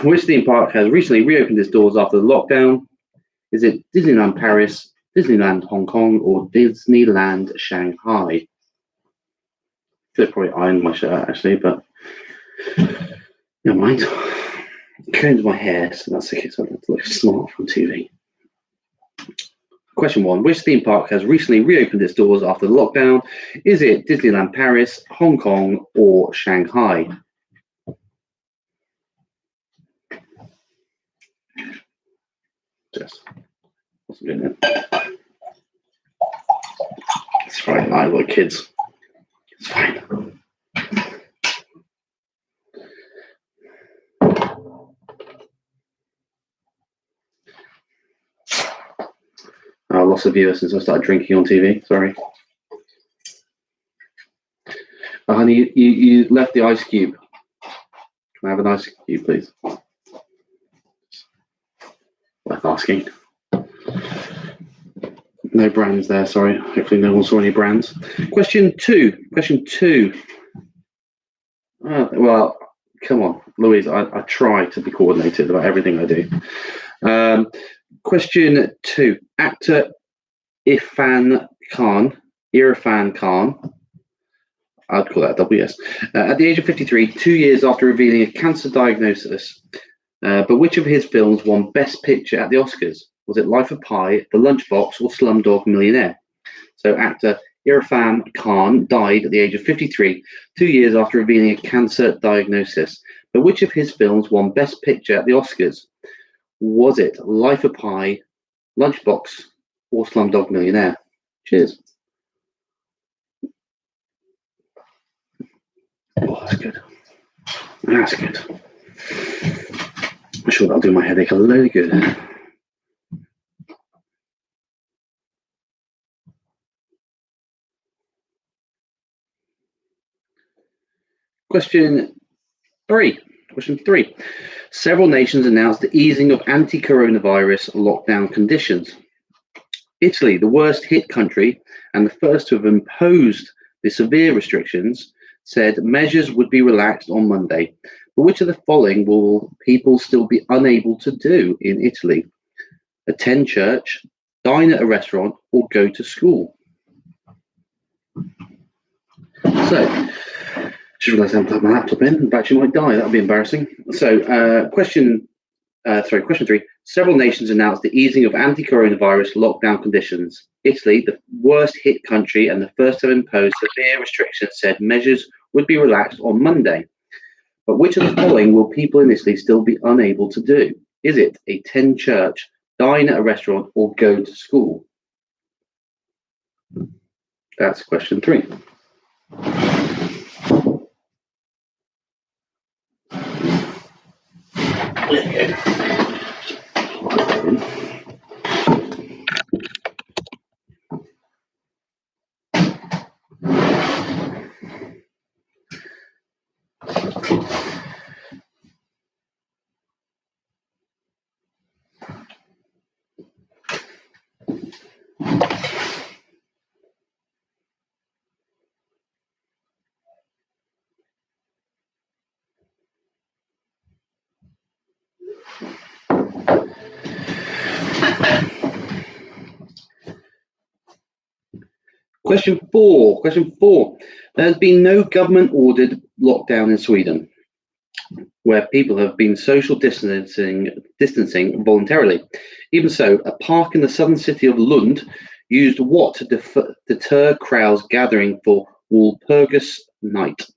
Which theme park has recently reopened its doors after the lockdown? Is it Disneyland Paris, Disneyland Hong Kong, or Disneyland Shanghai? Could have probably ironed my shirt actually, but never mind. Combed my hair, so that's okay. So I look smart on TV. Question one: which theme park has recently reopened its doors after the lockdown? Is it Disneyland Paris, Hong Kong, or Shanghai? Just what's doing there? It's fine. I like kids. It's fine. Lots of viewers since I started drinking on TV. Sorry. Oh, honey, you left the ice cube. Can I have an ice cube, please? Worth asking. No brands there, sorry. Hopefully no one saw any brands. Question two. Well, come on, Louise, I try to be coordinated about everything I do. Question two. Actor Irfan Khan, I'd call that a double yes. At the age of 53, 2 years after revealing a cancer diagnosis, but which of his films won Best Picture at the Oscars? Was it Life of Pi, The Lunchbox, or Slumdog Millionaire? So actor Irfan Khan died at the age of 53, 2 years after revealing a cancer diagnosis. But which of his films won Best Picture at the Oscars? Was it Life of Pi, Lunchbox, or Slumdog Millionaire? Cheers. Oh, that's good. That's good. I'm sure that'll do my headache a load of good. Question three. Several nations announced the easing of anti-coronavirus lockdown conditions. Italy, the worst hit country and the first to have imposed the severe restrictions, said measures would be relaxed on Monday. But which of the following will people still be unable to do in Italy? Attend church, dine at a restaurant, or go to school? So, just realised I haven't plugged my laptop in. The battery might die. That would be embarrassing. So, question three. Several nations announced the easing of anti-coronavirus lockdown conditions. Italy, the worst hit country and the first to have imposed severe restrictions, said measures would be relaxed on Monday. But which of the following will people in Italy still be unable to do? Is it attend church, dine at a restaurant, or go to school? That's question three. Question four. There has been no government-ordered lockdown in Sweden, where people have been social distancing voluntarily. Even so, a park in the southern city of Lund used what to deter crowds gathering for Walpurgis Night,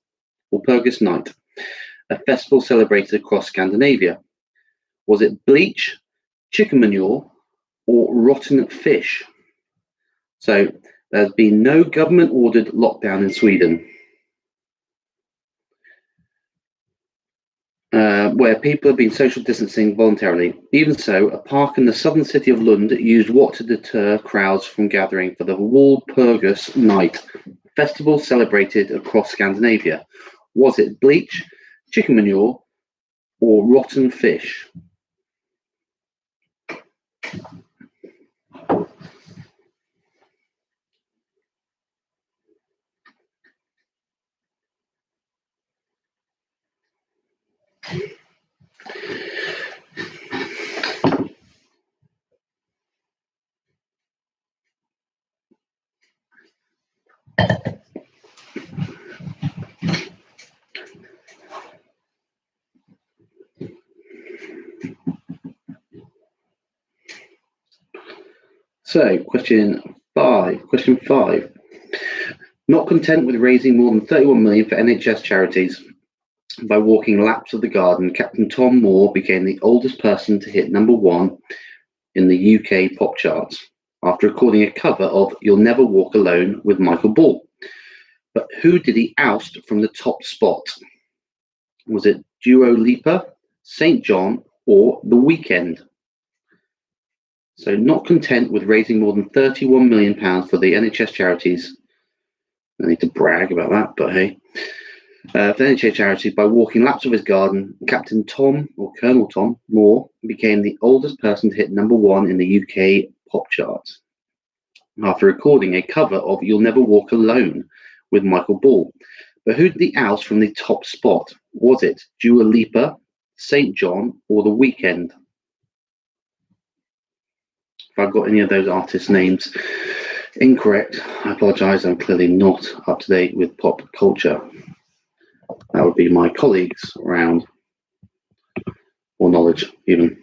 a festival celebrated across Scandinavia. Was it bleach, chicken manure, or rotten fish? So there's been no government-ordered lockdown in Sweden, where people have been social distancing voluntarily. Even so, a park in the southern city of Lund used what to deter crowds from gathering for the Walpurgis Night, festival celebrated across Scandinavia. Was it bleach, chicken manure, or rotten fish? So, question five. Not content with raising more than 31 million for NHS charities, by walking laps of the garden, Captain Tom Moore became the oldest person to hit #1 in the UK pop charts after recording a cover of You'll Never Walk Alone with Michael Ball. But who did he oust from the top spot? Was it Dua Lipa, St. John, or The Weeknd? So, not content with raising more than £31 million for the NHS charities. I need to brag about that, but hey. For the NHS charities, by walking laps of his garden, Captain Tom, or Colonel Tom Moore, became the oldest person to hit #1 in the UK pop charts after recording a cover of You'll Never Walk Alone with Michael Ball. But who did he oust from the top spot? Was it Dua Lipa, St. John, or The Weeknd? If I've got any of those artists' names incorrect, I apologise. I'm clearly not up to date with pop culture. That would be my colleagues around, or knowledge even.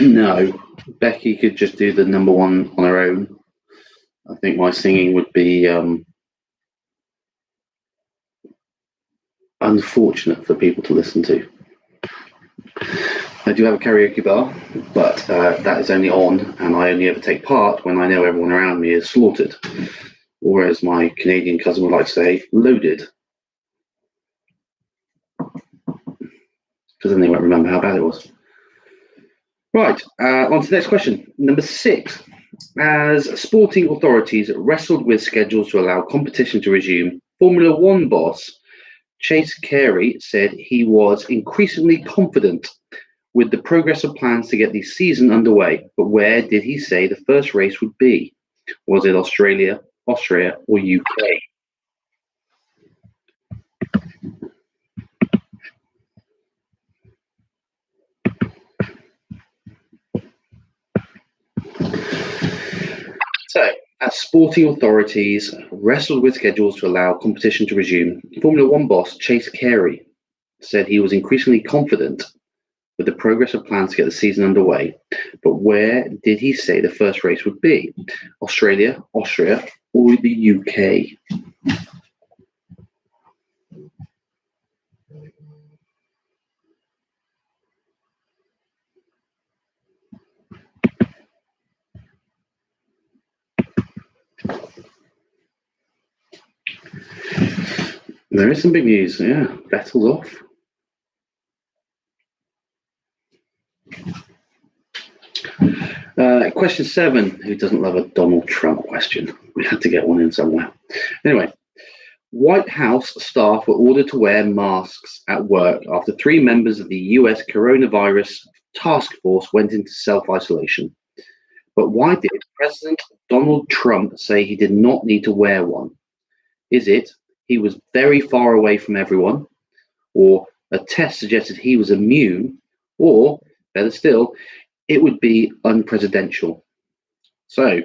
No, Becky could just do the #1 on her own. I think my singing would be unfortunate for people to listen to. I do have a karaoke bar, but that is only on, and I only ever take part when I know everyone around me is slaughtered, or as my Canadian cousin would like to say, loaded. Because then they won't remember how bad it was. Right, on to the next question. Number 6. As sporting authorities wrestled with schedules to allow competition to resume, Formula One boss Chase Carey said he was increasingly confident with the progress of plans to get the season underway. But where did he say the first race would be? Was it Australia, Austria, or UK? So, as sporting authorities wrestled with schedules to allow competition to resume, Formula One boss Chase Carey said he was increasingly confident with the progress of plans to get the season underway. But where did he say the first race would be? Australia, Austria, or the UK? There is some big news. Yeah, Vettel's off. Question 7. Who doesn't love a Donald Trump question? We had to get one in somewhere. Anyway, White House staff were ordered to wear masks at work after 3 members of the US coronavirus task force went into self-isolation. But why did President Donald Trump say he did not need to wear one? Is it he was very far away from everyone, or a test suggested he was immune, or, better still, it would be unpresidential? So,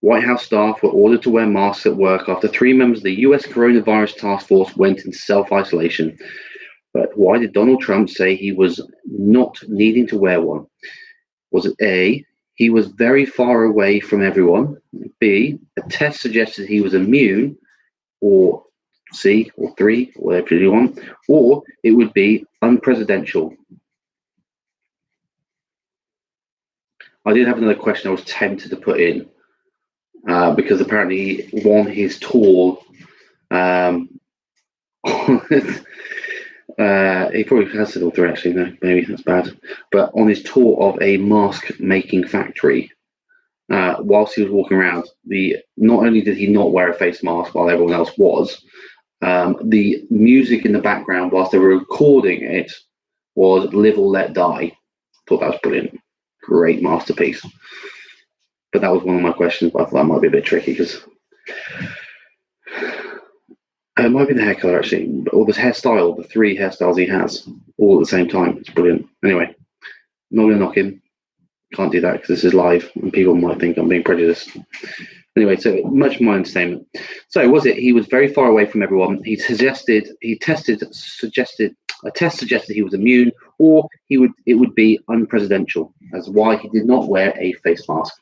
White House staff were ordered to wear masks at work after 3 members of the US coronavirus task force went into self-isolation. But why did Donald Trump say he was not needing to wear one? Was it A, he was very far away from everyone, B, a test suggested he was immune, or C, or 3, whatever you want, or it would be unpresidential? I did have another question I was tempted to put in because apparently he won his tour. He probably has said all 3 actually. No, maybe that's bad. But on his tour of a mask making factory, whilst he was walking around, not only did he not wear a face mask while everyone else was, the music in the background whilst they were recording it was "Live or Let Die." Thought that was brilliant. Great masterpiece. But that was one of my questions, but I thought that might be a bit tricky because it might be the hair color actually, or the hairstyle, the 3 hairstyles he has all at the same time. It's brilliant. Anyway, not going to knock him. Can't do that because this is live and people might think I'm being prejudiced. Anyway, so much more entertainment. So was it he was very far away from everyone? A test suggested he was immune, or it would be unpresidential, as why he did not wear a face mask,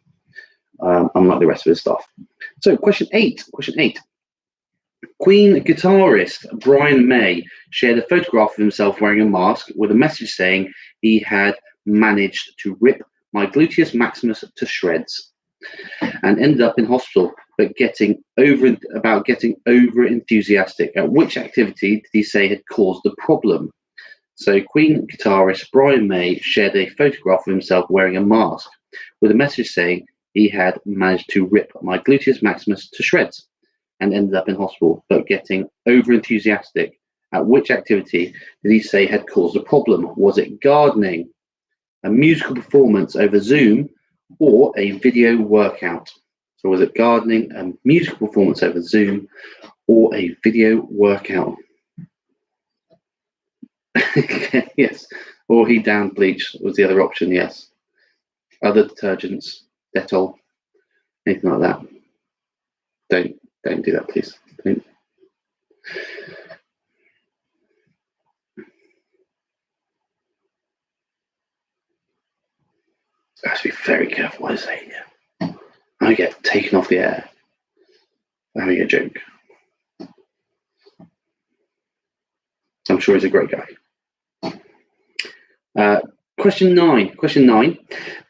unlike the rest of his stuff. So question 8. Queen guitarist Brian May shared a photograph of himself wearing a mask with a message saying he had managed to rip my gluteus maximus to shreds and ended up in hospital, but getting over enthusiastic. At which activity did he say had caused the problem? So Queen guitarist Brian May shared a photograph of himself wearing a mask with a message saying he had managed to rip my gluteus maximus to shreds and ended up in hospital, but getting over enthusiastic. At which activity did he say had caused the problem? Was it gardening, a musical performance over Zoom, or a video workout? So was it gardening, a musical performance over Zoom, or a video workout? Yes. Or he downed bleach was the other option, yes. Other detergents, Dettol, anything like that. Don't do that, please. Don't. I have to be very careful what I say here. I get taken off the air for having a joke. I'm sure he's a great guy. Question 9.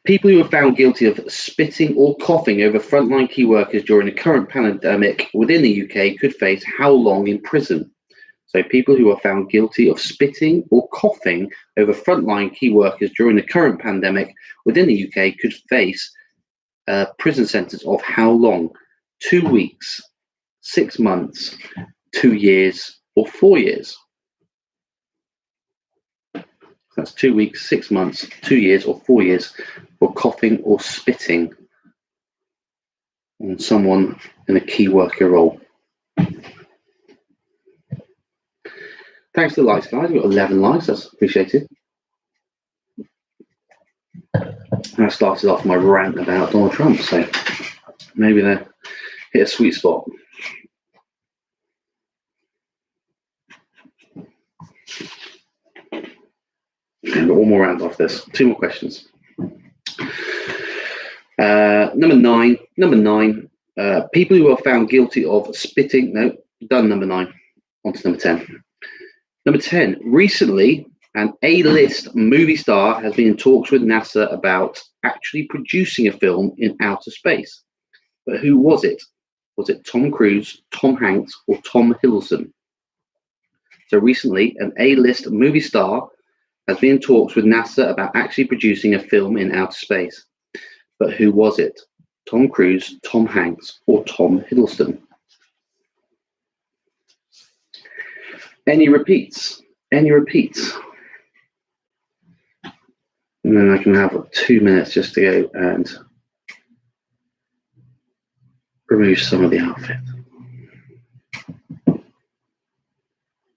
People who are found guilty of spitting or coughing over frontline key workers during the current pandemic within the UK could face how long in prison? So people who are found guilty of spitting or coughing over frontline key workers during the current pandemic within the UK could face a prison sentence of how long? 2 weeks, 6 months, 2 years, or 4 years? That's 2 weeks, 6 months, 2 years, or 4 years for coughing or spitting on someone in a key worker role. Thanks for the likes, guys. We've got 11 likes. That's appreciated. And I started off my rant about Donald Trump, so maybe they hit a sweet spot. I've got one more round off this. 2 more questions. Number nine. People who are found guilty of spitting. No, done number 9. On to number 10. Number 10. Recently, an A-list movie star has been in talks with NASA about actually producing a film in outer space. But who was it? Was it Tom Cruise, Tom Hanks, or Tom Hiddleston? So recently, an A-list movie star has been in talks with NASA about actually producing a film in outer space. but who was it? Tom Cruise, Tom Hanks, or Tom Hiddleston? Any repeats? Any repeats? And then I can have 2 minutes just to go and remove some of the outfit.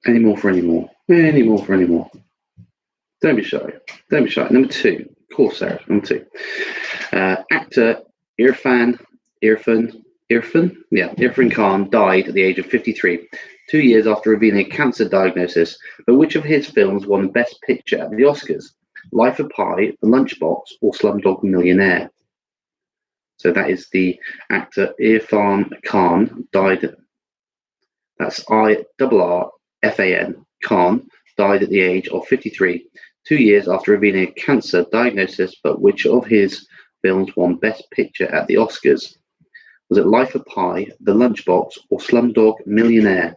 Any more for any more? Any more for any more? Don't be shy. Don't be shy. Number 2. Of course, Sarah. Number 2. Actor Irfan Khan died at the age of 53, 2 years after revealing a cancer diagnosis. But which of his films won Best Picture at the Oscars? Life of Pi, The Lunchbox, or Slumdog Millionaire? So that is the actor Irfan Khan died. That's IRRFAN Khan died at the age of 53, 2 years after revealing a cancer diagnosis. But which of his films won Best Picture at the Oscars? Was it Life of Pi, The Lunchbox, or Slumdog Millionaire?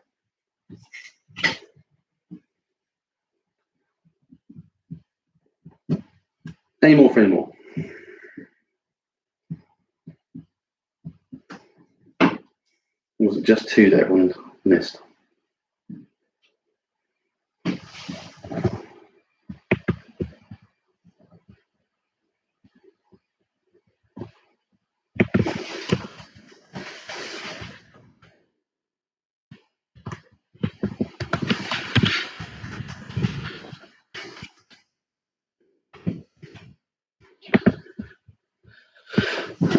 Any more for any more? Or was it just 2 that everyone missed?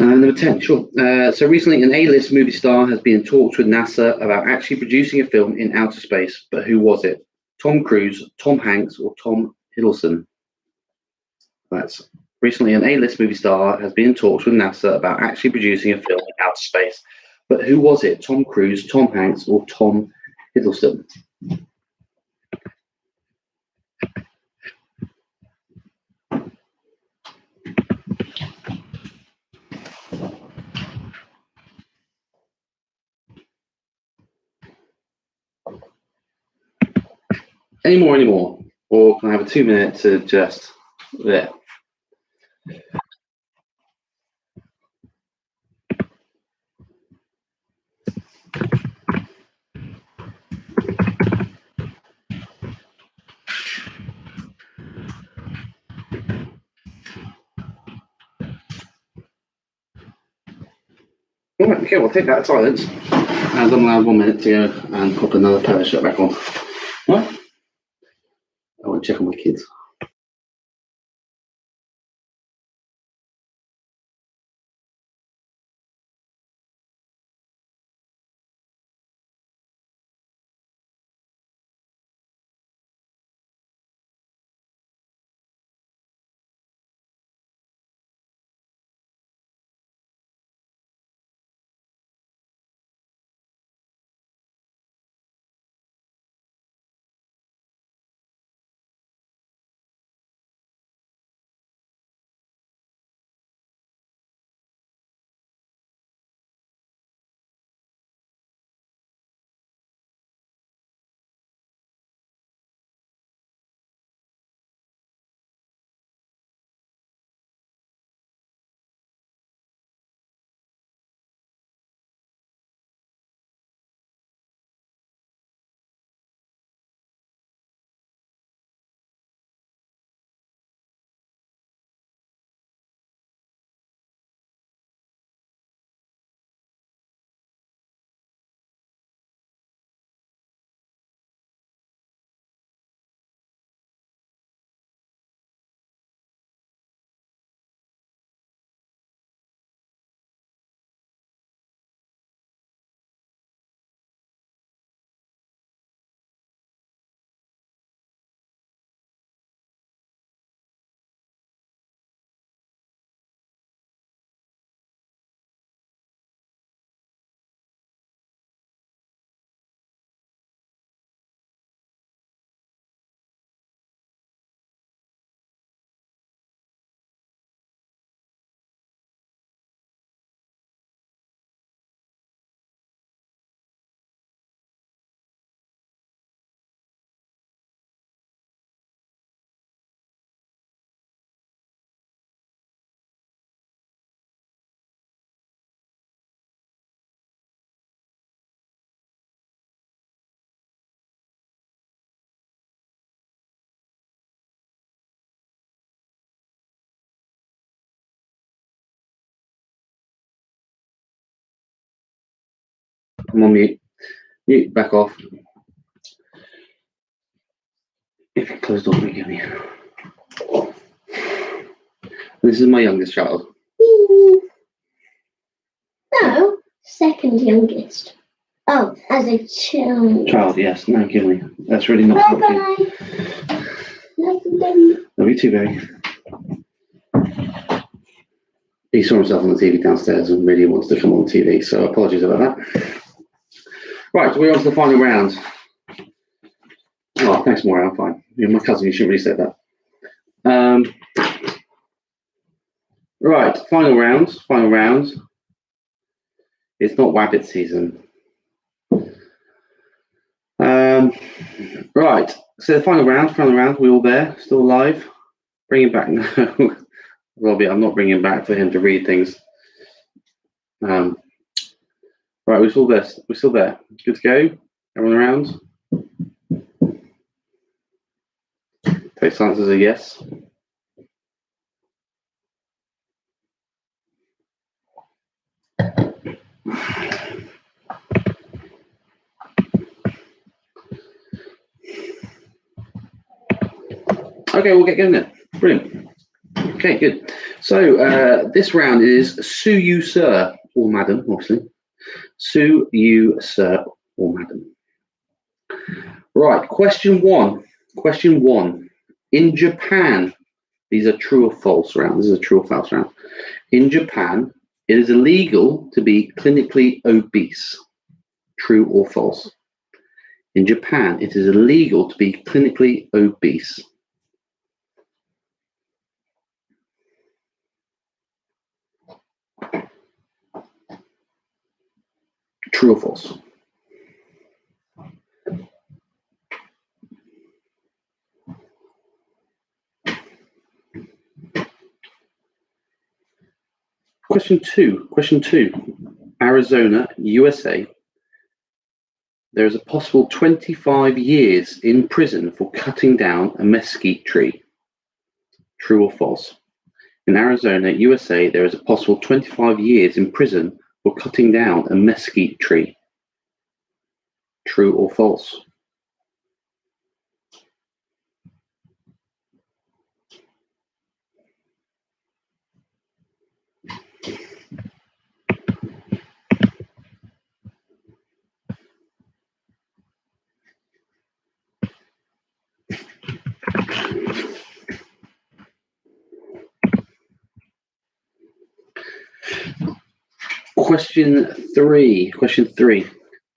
Number 10, sure. So recently, an A-list movie star has been in talks with NASA about actually producing a film in outer space, but who was it? Tom Cruise, Tom Hanks, or Tom Hiddleston? That's recently, an A-list movie star has been in talks with NASA about actually producing a film in outer space, but who was it? Tom Cruise, Tom Hanks, or Tom Hiddleston? Any more? Or can I have a 2 minute to just there? All right, okay, we'll take that silence. As I'm allowed 1 minute to go and pop another pair of shirt back on. All right. I want to check on my kids. I'm on mute. Mute, back off. If you close the door, give me. This is my youngest child. No, second youngest. Oh, as a child. Child, yes. No, give me. That's really not helpful. Love you. Love you too, baby. He saw himself on the TV downstairs and really wants to come on TV, so apologies about that. Right, we're on to the final round. Oh, thanks, Maura. I'm fine. You're my cousin. You shouldn't really say that. Right, final round. Final round. It's not Wabbit season. Right, so the final round. We all there? Still alive? Bring him back. No, Robbie, I'm not bringing him back for him to read things. Right, we're still there. We're still there. Good to go. Everyone around. Take silence as a yes. Okay, we'll get going then. Brilliant. Okay, good. So this round is Sue You Sir or Madam, obviously. Sue You Sir or Madam. Right, question one. Question one. In Japan, these are true or false rounds. This is a true or false round. In Japan, it is illegal to be clinically obese. True or false? In Japan, it is illegal to be clinically obese. True or false? Question two. Arizona, USA. There is a possible 25 years in prison for cutting down a mesquite tree. True or false? In Arizona, USA, there is a possible 25 years in prison for cutting down a mesquite tree. True or false? Question three.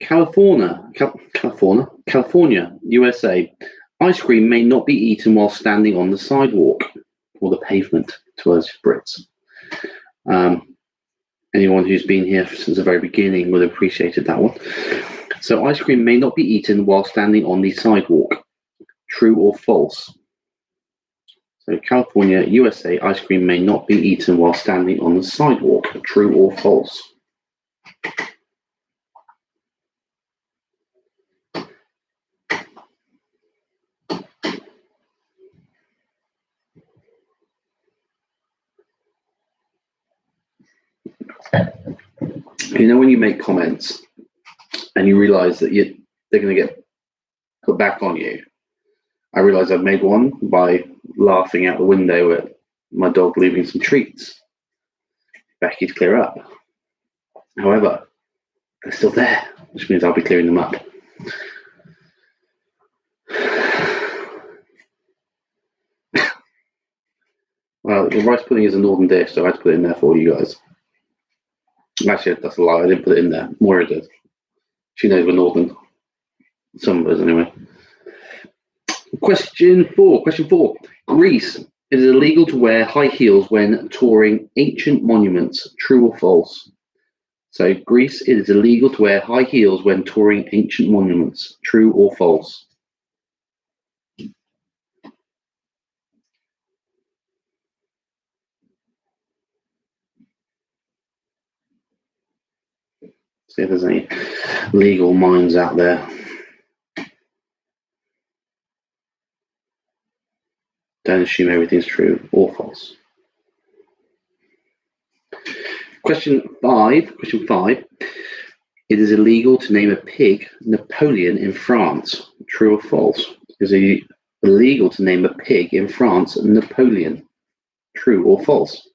California, USA. Ice cream may not be eaten while standing on the sidewalk or the pavement to us Brits. Anyone who's been here since the very beginning would have appreciated that one. So ice cream may not be eaten while standing on the sidewalk. True or false? So California, USA, ice cream may not be eaten while standing on the sidewalk. True or false? You know when you make comments and you realise that they're going to get put back on you. I realised I've made one by laughing out the window at my dog leaving some treats. Becky to clear up. However, they're still there, which means I'll be clearing them up. Well, the rice pudding is a northern dish, so I had to put it in there for you guys. Actually, that's a lie. I didn't put it in there. Moira did. She knows we're northern. Some of us, anyway. Question four. Greece. It is illegal to wear high heels when touring ancient monuments. True or false? So, Greece. It is illegal to wear high heels when touring ancient monuments. True or false? See if there's any legal minds out there. Don't assume everything's true or false. Question five. It is illegal to name a pig Napoleon in France. True or false? Is it illegal to name a pig in France Napoleon? True or false?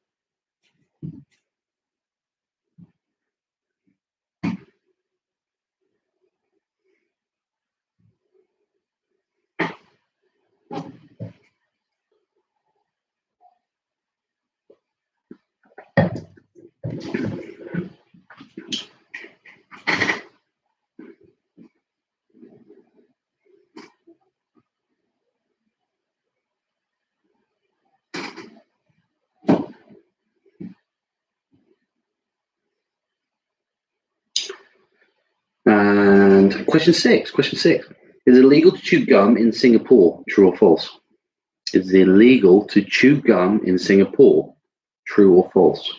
And question six. Is it illegal to chew gum in Singapore? True or false? Is it illegal to chew gum in Singapore? True or false?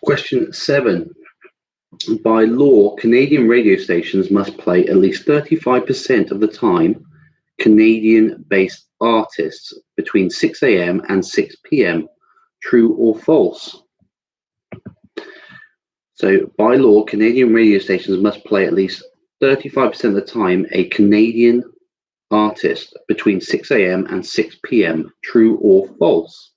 Question 7. By law, Canadian radio stations must play at least 35% of the time Canadian-based artists between 6 a.m. and 6 p.m. True or false? So, by law, Canadian radio stations must play at least 35% of the time a Canadian artist between 6 a.m. and 6 p.m. True or false?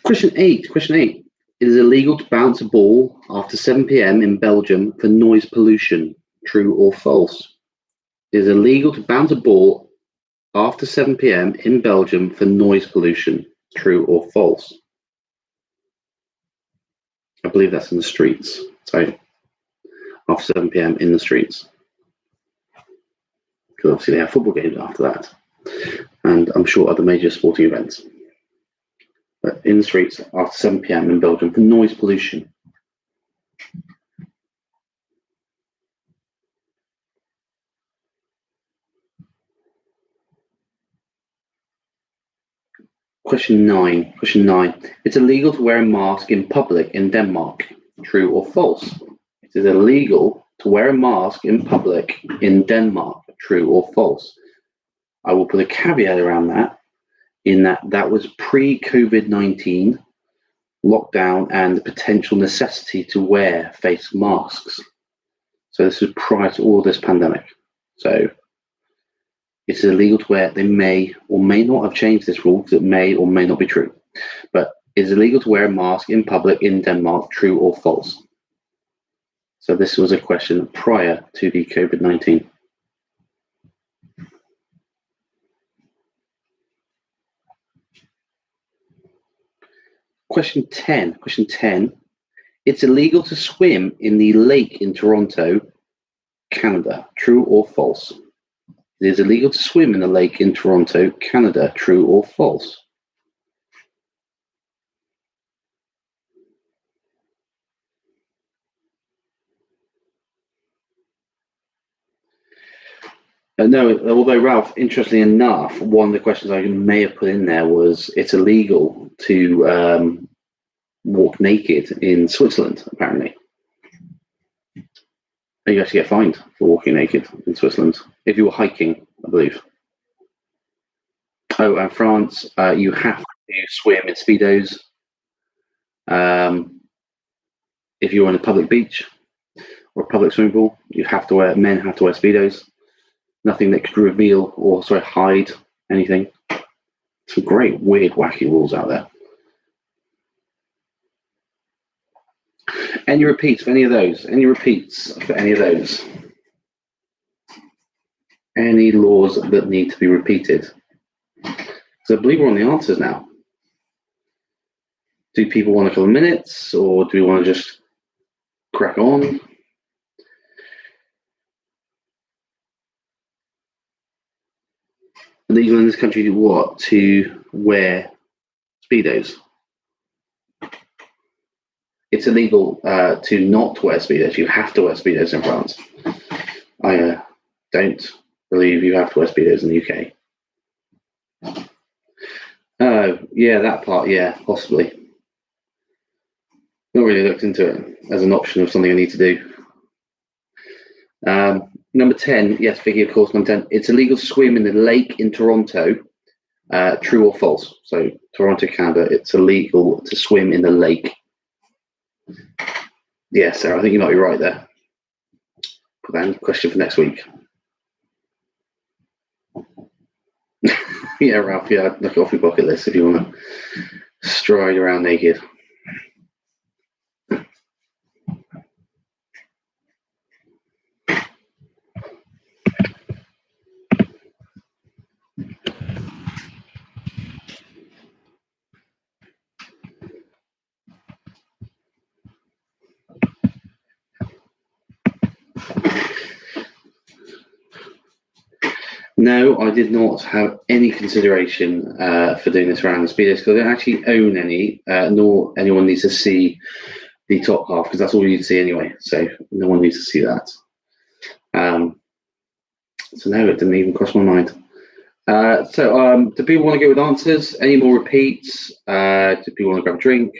Question 8. It is illegal to bounce a ball after 7 p.m. in Belgium for noise pollution. True or false? It is illegal to bounce a ball after 7 p.m. in Belgium for noise pollution. True or false? I believe that's in the streets. So after 7 p.m. in the streets. Because obviously they have football games after that. And I'm sure other major sporting events. But in the streets after 7 p.m. in Belgium for noise pollution. Question 9. It's illegal to wear a mask in public in Denmark. True or false? It is illegal to wear a mask in public in Denmark. True or false? I will put a caveat around that, in that was pre-COVID-19 lockdown and the potential necessity to wear face masks. So this was prior to all this pandemic. So it's illegal to wear. They may or may not have changed this rule because it may or may not be true. But it's illegal to wear a mask in public in Denmark. True or false? So this was a question prior to the COVID-19. Question 10. It's illegal to swim in the lake in Toronto, Canada. True or false? It is illegal to swim in the lake in Toronto, Canada. True or false? No, although Ralph, interestingly enough, one of the questions I may have put in there was it's illegal to walk naked in Switzerland, apparently. You actually get fined for walking naked in Switzerland if you were hiking, I believe. Oh, and France, you have to swim in Speedos. If you're on a public beach or a public swimming pool, men have to wear Speedos. Nothing that could reveal or hide anything. Some great, weird, wacky rules out there. Any repeats for any of those? Any laws that need to be repeated? So I believe we're on the answers now. Do people want a couple of minutes, or do we want to just crack on? Illegal in this country to what? To wear Speedos. It's illegal to not wear Speedos. You have to wear Speedos in France. I don't believe you have to wear Speedos in the UK. Oh, yeah, that part, yeah, possibly. Not really looked into it as an option of something I need to do. Number 10, yes, Vicky, of course, number 10. It's illegal to swim in the lake in Toronto. True or false? So, Toronto, Canada, it's illegal to swim in the lake. Yeah, Sarah, I think you might be right there. Put that in question for next week. Yeah, Ralph, yeah, look off your bucket list if you want to stride around naked. No, I did not have any consideration for doing this round of Speedos because I don't actually own any, nor anyone needs to see the top half because that's all you need to see anyway. So no one needs to see that. So no, it didn't even cross my mind. Do people want to go with answers? Any more repeats? Do people want to grab a drink?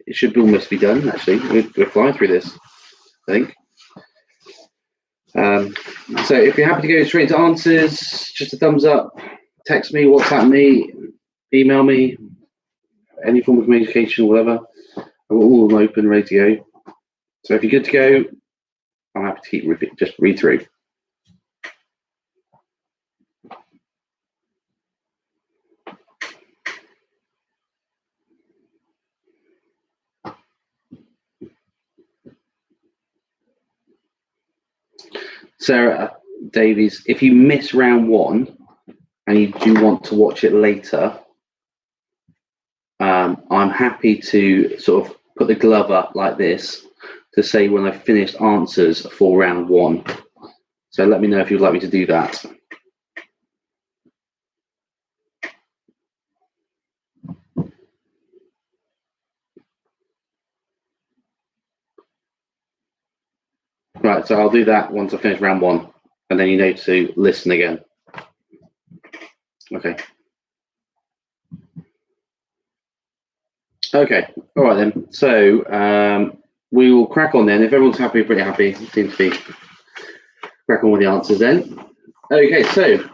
It should almost be done, actually. We're flying through this, I think. So if you're happy to go straight to answers, just a thumbs up, text me, WhatsApp me, email me, any form of communication, whatever. I've got all of them open, ready to go. So if you're good to go, I'm happy to keep just read through. Sarah Davies, if you miss round one and you do want to watch it later, I'm happy to sort of put the glove up like this to say when I've finished answers for round one. So let me know if you'd like me to do that. Right, so I'll do that once I finish round one, and then you know to listen again. Okay. Okay, all right then. So we will crack on then. If everyone's happy, pretty happy, seems to be crack on with the answers then. Okay, so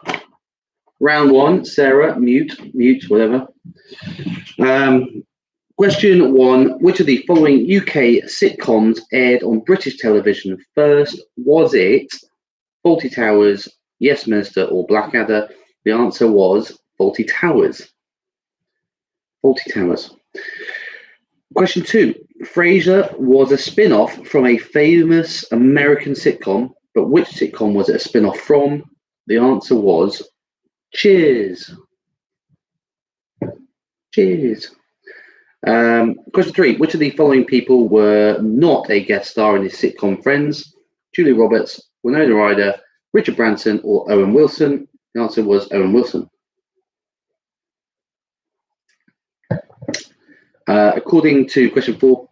round one, Sarah, mute, whatever. Question one, which of the following UK sitcoms aired on British television first? Was it Fawlty Towers, Yes Minister, or Blackadder? The answer was Fawlty Towers. Fawlty Towers. Question two, Frasier was a spin-off from a famous American sitcom, but which sitcom was it a spin-off from? The answer was Cheers. Cheers. Question three, which of the following people were not a guest star in the sitcom Friends? Julia Roberts, Winona Ryder, Richard Branson, or Owen Wilson? The answer was Owen Wilson. According to question four,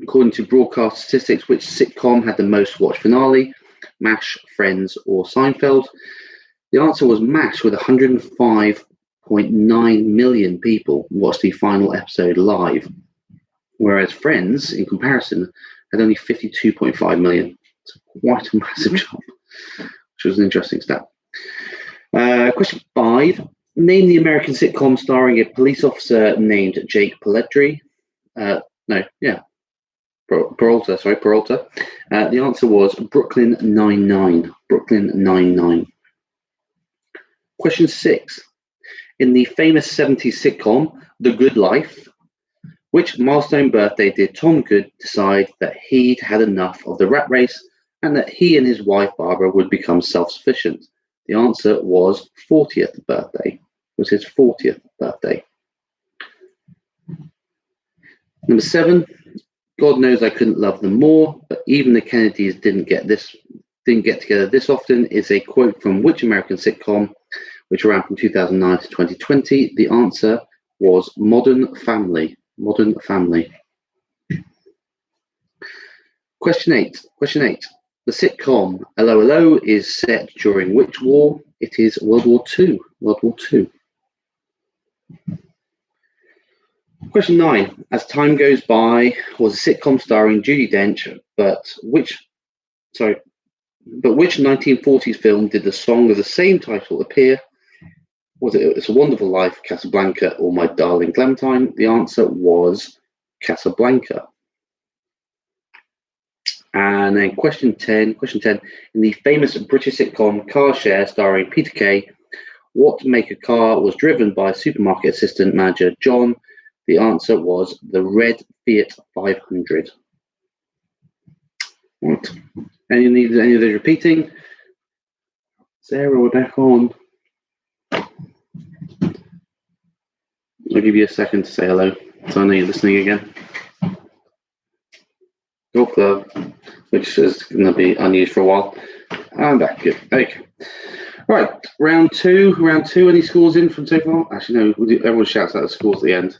according to broadcast statistics, which sitcom had the most watched finale? MASH, Friends, or Seinfeld? The answer was MASH with 105.9 million people watched the final episode live, whereas Friends, in comparison, had only 52.5 million. So quite a massive jump, which was an interesting stat. Question five. Name the American sitcom starring a police officer named Jake Peralta. Peralta. The answer was Brooklyn Nine-Nine. Brooklyn Nine-Nine. Question six. In the famous 70s sitcom, The Good Life, which milestone birthday did Tom Good decide that he'd had enough of the rat race and that he and his wife Barbara would become self-sufficient? The answer was 40th birthday. was his 40th birthday. Number 7, God knows I couldn't love them more, but even the Kennedys didn't get together this often is a quote from which American sitcom, which ran from 2009 to 2020? The answer was Modern Family. Modern Family. Question 8. The sitcom Aloe, Aloe is set during which war? It is World War II. World War II. Question 9. As time goes by, was a sitcom starring Judi Dench, but which 1940s film did the song of the same title appear? Was it It's a Wonderful Life, Casablanca, or My Darling Clementine? The answer was Casablanca. And then question 10. In the famous British sitcom Car Share starring Peter Kay, what make of car was driven by supermarket assistant manager John? The answer was the red Fiat 500. Right. Any of those repeating? Sarah, we're back on. I'll give you a second to say hello, so I know you're listening again. Golf club, which is going to be unused for a while. I'm back. Good. Okay. Right. Round two. Any scores in from so far? Actually, no. Everyone shouts out the scores at the end.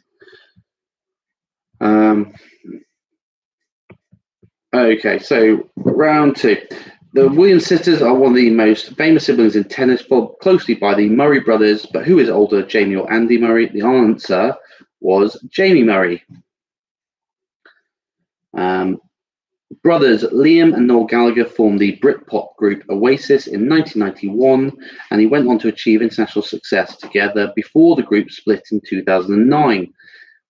Okay. So round 2. The Williams sisters are one of the most famous siblings in tennis, followed closely by the Murray brothers. But who is older, Jamie or Andy Murray? The answer was Jamie Murray. Brothers Liam and Noel Gallagher formed the Britpop group Oasis in 1991, and he went on to achieve international success together before the group split in 2009.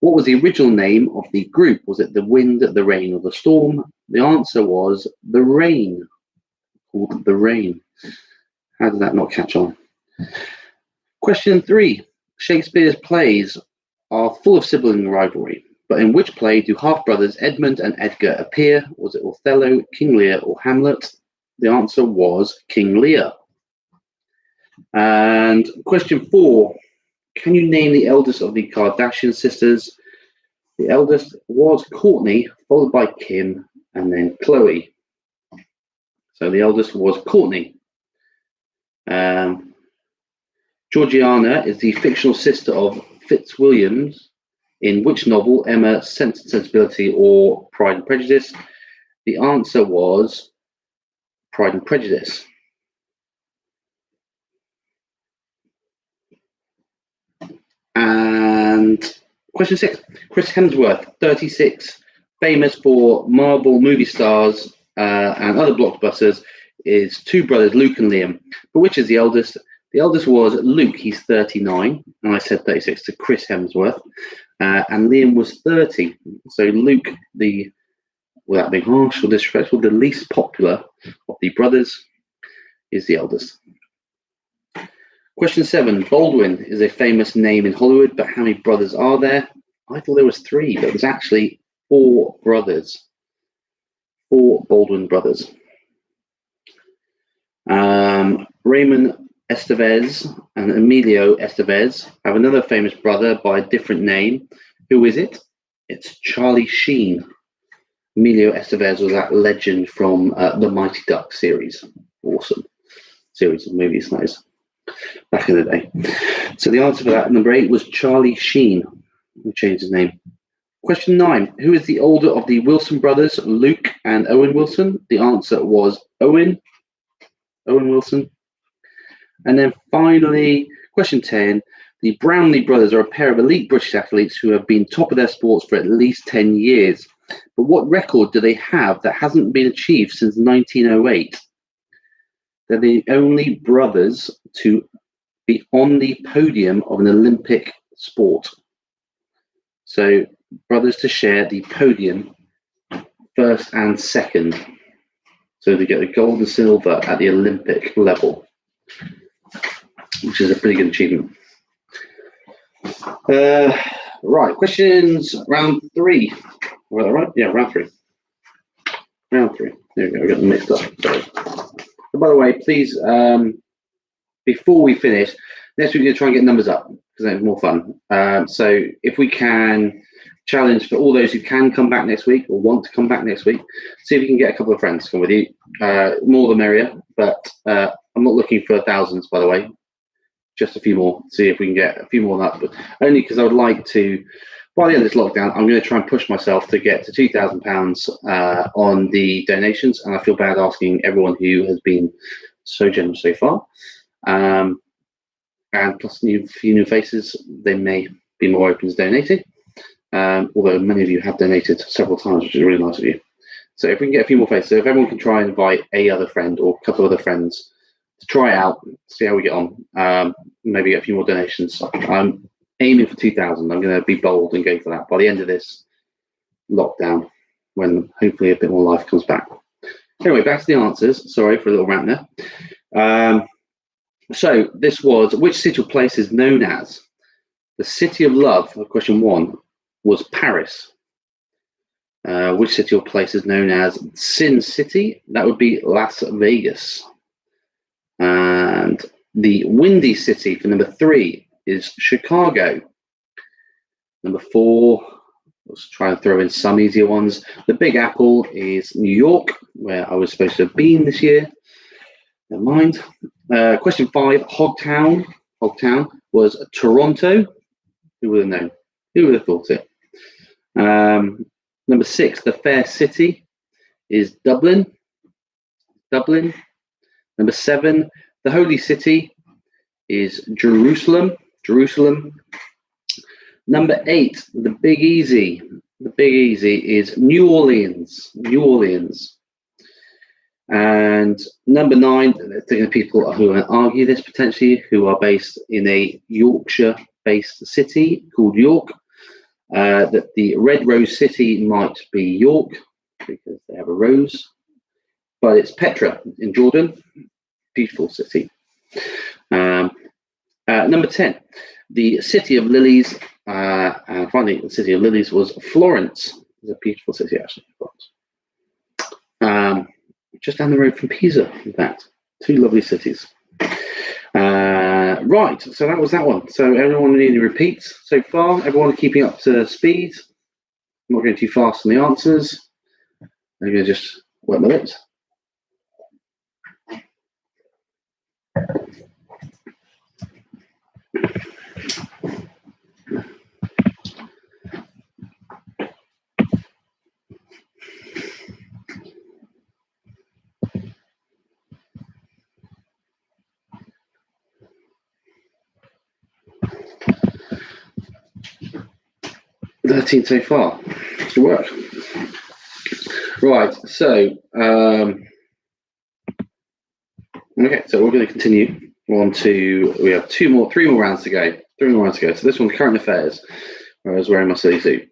What was the original name of the group? Was it The Wind, The Rain, or The Storm? The answer was The Rain. Called The Rain. How did that not catch on? Question 3. Shakespeare's plays are full of sibling rivalry, but in which play do half-brothers Edmund and Edgar appear? Was it Othello, King Lear, or Hamlet? The answer was King Lear. And question 4. Can you name the eldest of the Kardashian sisters? The eldest was Kourtney, followed by Kim, and then Khloe. So the eldest was Kourtney. Georgiana is the fictional sister of Fitzwilliams in which novel? Emma, Sense and Sensibility, or Pride and Prejudice? The answer was Pride and Prejudice. And question 6. Chris Hemsworth, 36, famous for Marvel movie stars and other blockbusters, is 2 brothers, Luke and Liam. But which is the eldest? The eldest was Luke, he's 39, and I said 36 to Chris Hemsworth, and Liam was 30. So Luke, without being harsh or disrespectful, the least popular of the brothers, is the eldest. Question 7. Baldwin is a famous name in Hollywood, but how many brothers are there? I thought there was 3, but there's actually 4 brothers. 4 Baldwin brothers. Raymond Estevez and Emilio Estevez have another famous brother by a different name. Who is it? It's Charlie Sheen. Emilio Estevez was that legend from the Mighty Duck series. Awesome series of movies, nice. Back in the day. So the answer for that, number 8, was Charlie Sheen, who changed his name. Question 9. Who is the older of the Wilson brothers, Luke and Owen Wilson? The answer was Owen Wilson. And then finally, question 10. The Brownlee brothers are a pair of elite British athletes who have been top of their sports for at least 10 years. But what record do they have that hasn't been achieved since 1908? They're the only brothers to be on the podium of an Olympic sport. So, brothers to share the podium first and second. So they get the gold and silver at the Olympic level, which is a pretty good achievement. Right, questions, round 3. Was that right? Yeah, round 3. Round 3. There we go, I got them mixed up. Sorry. So by the way, please, before we finish, next week we're going to try and get numbers up because it's more fun. So if we can challenge for all those who can come back next week or want to come back next week, see if we can get a couple of friends to come with you. More the merrier, but I'm not looking for thousands, by the way. Just a few more. See if we can get a few more than that. But only because I would like to, by the end of this lockdown, I'm going to try and push myself to get to £2,000 on the donations, and I feel bad asking everyone who has been so generous so far. And plus few new faces, they may be more open to donating. Although many of you have donated several times, which is really nice of you. So if we can get a few more faces, so if everyone can try and invite a other friend or a couple of other friends to try it out, see how we get on. Maybe get a few more donations. I'm aiming for 2,000. I'm going to be bold and go for that by the end of this lockdown, when hopefully a bit more life comes back. Anyway, back to the answers. Sorry for a little rant there. So this was, which city or place is known as the City of Love? Question 1 was Paris. Which city or place is known as Sin City? That would be Las Vegas. And the Windy City for number 3 is Chicago. Number 4, let's try and throw in some easier ones. The Big Apple is New York, where I was supposed to have been this year. Never mind. Question 5, Hogtown. Hogtown was Toronto. Who would have known? Who would have thought it? Number 6, the Fair City is Dublin. Dublin. Number 7, the Holy City is Jerusalem. Jerusalem. Number 8, the Big Easy. The Big Easy is New Orleans. New Orleans. And number 9, there are people who argue this potentially, who are based in a Yorkshire-based city called York. That the Red Rose City might be York because they have a rose, but it's Petra in Jordan. Beautiful city. Number 10, the City of Lilies. And finally, the City of Lilies was Florence. It's a beautiful city, actually. Just down the road from Pisa, in fact. 2 lovely cities. Right, so that was that one. So everyone need any repeats so far? Everyone keeping up to speed? I'm not going too fast on the answers. I'm going to just wet my lips. $13 so far. Good work. Right, so okay, so we're going to continue on to, we have 3 more rounds to go. 3 more rounds to go. So this one's current affairs, where I was wearing my silly suit.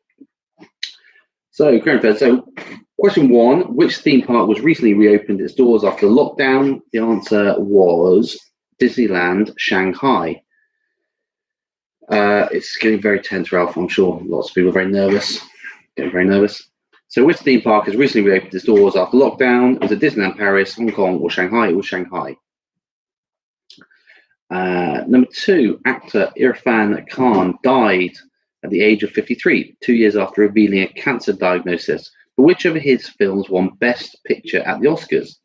So current affairs. So question 1, which theme park was recently reopened its doors after lockdown? The answer was Disneyland Shanghai. It's getting very tense, Ralph. I'm sure lots of people are very nervous. Getting very nervous. So which theme park has recently reopened its doors after lockdown? Was it Disneyland Paris, Hong Kong, or Shanghai? It was Shanghai. Number 2, actor Irfan Khan died at the age of 53, 2 years after revealing a cancer diagnosis. But which of his films won Best Picture at the Oscars?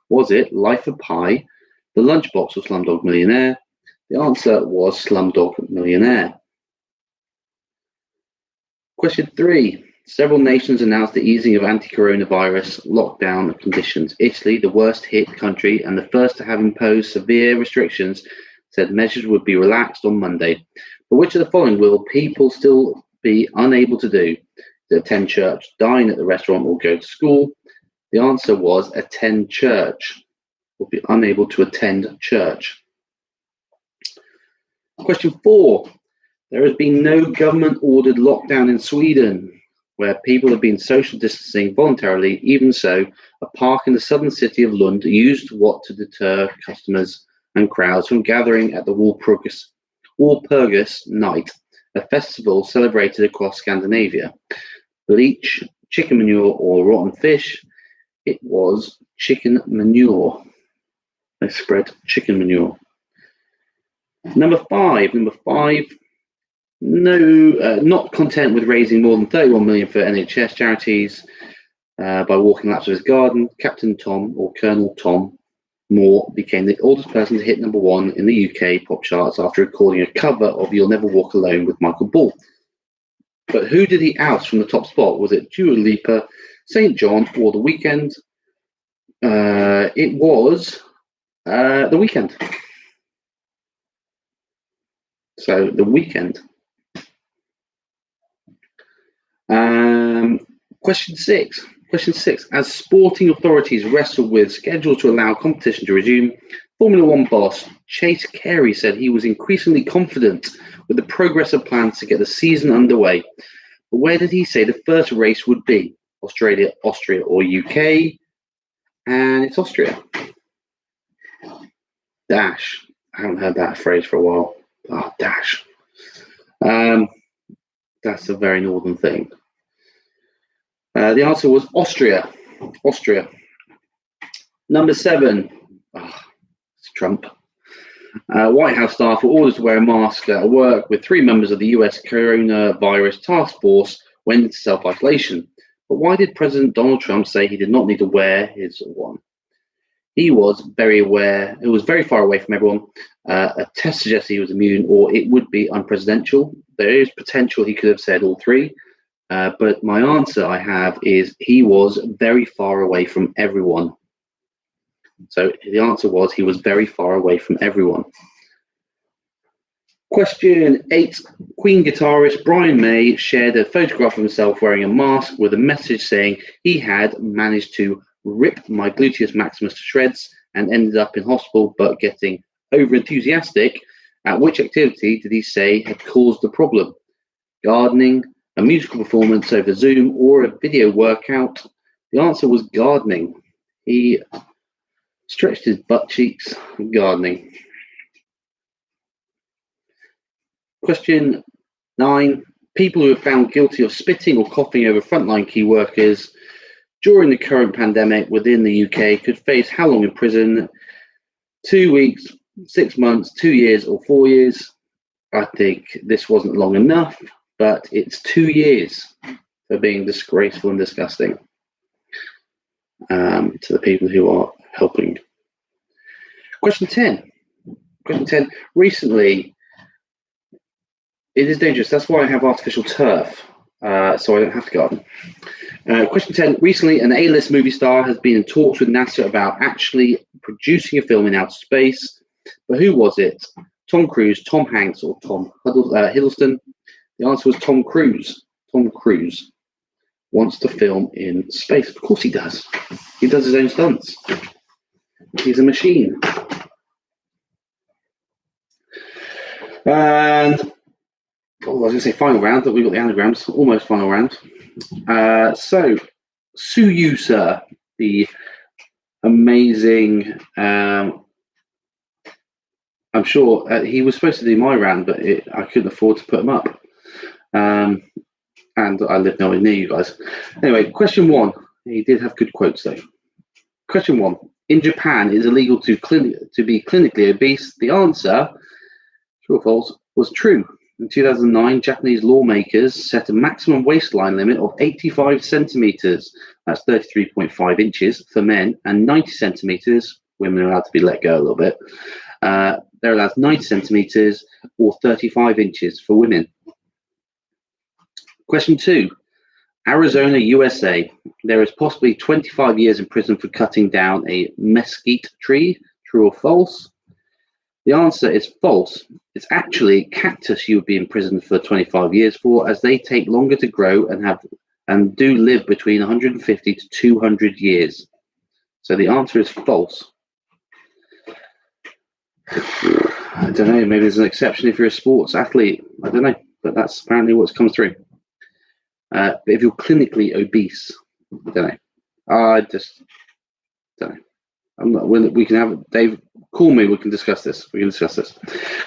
Was it Life of Pi, The Lunchbox, or Slumdog Millionaire? The answer was Slumdog Millionaire. Question 3. Several nations announced the easing of anti-coronavirus lockdown conditions. Italy, the worst hit country and the first to have imposed severe restrictions, said measures would be relaxed on Monday. But which of the following will people still be unable to do? To attend church, dine at the restaurant, or go to school? The answer was attend church. Will be unable to attend church. Question 4. There has been no government-ordered lockdown in Sweden, where people have been social distancing voluntarily. Even so, a park in the southern city of Lund used what to deter customers and crowds from gathering at the Walpurgis Night, a festival celebrated across Scandinavia. Bleach, chicken manure, or rotten fish? It was chicken manure. They spread chicken manure. Number five. No, not content with raising more than 31 million for NHS charities by walking laps of his garden, Captain Tom or Colonel Tom Moore became the oldest person to hit number one in the UK pop charts after recording a cover of "You'll Never Walk Alone" with Michael Ball. But who did he oust from the top spot? Was it Dua Lipa, St. John, or The Weeknd? It was The Weeknd. So The Weeknd. Question six. As sporting authorities wrestled with schedules to allow competition to resume, Formula One boss Chase Carey said he was increasingly confident with the progress of plans to get the season underway. But where did he say the first race would be? Australia, Austria, or UK? And it's Austria. Dash. I haven't heard that phrase for a while. Oh, dash. That's a very northern thing. The answer was Austria. Number 7. It's Trump. White House staff were ordered to wear a mask at work with 3 members of the US coronavirus task force went into self-isolation. But why did President Donald Trump say he did not need to wear his one? He was very aware. It was very far away from everyone. A test suggested he was immune, or it would be unpresidential. There is potential he could have said all 3. But my answer I have is he was very far away from everyone. So the answer was he was very far away from everyone. Question 8. Queen guitarist Brian May shared a photograph of himself wearing a mask with a message saying he had managed to rip my gluteus maximus to shreds and ended up in hospital but getting overenthusiastic. At which activity did he say had caused the problem? Gardening, a musical performance over Zoom, or a video workout? The answer was gardening. He stretched his butt cheeks gardening. Question 9. People who are found guilty of spitting or coughing over frontline key workers during the current pandemic within the UK could face how long in prison? 2 weeks, 6 months, 2 years, or 4 years? I think this wasn't long enough, but it's 2 years for being disgraceful and disgusting to the people who are helping. Question 10. Recently, it is dangerous. That's why I have artificial turf, so I don't have to garden. Question 10. Recently, an A-list movie star has been in talks with NASA about actually producing a film in outer space. But who was it? Tom Cruise, Tom Hanks, or Tom Hiddleston? The answer was Tom Cruise. Tom Cruise wants to film in space. Of course he does. He does his own stunts. He's a machine. And I was going to say final round, but we've got the anagrams. Almost final round. So, Sue You Sir, the amazing... I'm sure he was supposed to do my round, but I couldn't afford to put him up. And I live nowhere near you guys. Anyway, question 1. He did have good quotes though. Question 1. In Japan, it is illegal to be clinically obese. The answer, true or false, was true. In 2009, Japanese lawmakers set a maximum waistline limit of 85 centimeters. That's 33.5 inches for men, and 90 centimeters. Women are allowed to be let go a little bit. They're allowed 90 centimeters or 35 inches for women. Question 2. Arizona, USA. There is possibly 25 years in prison for cutting down a mesquite tree. True or false? The answer is false. It's actually cactus you would be in prison for 25 years for, as they take longer to grow and do live between 150 to 200 years. So the answer is false. I don't know, maybe there's an exception if you're a sports athlete. I don't know, but that's apparently what's come through. But if you're clinically obese, I don't know. I just don't know. I'm not. We can have Dave call me. We can discuss this.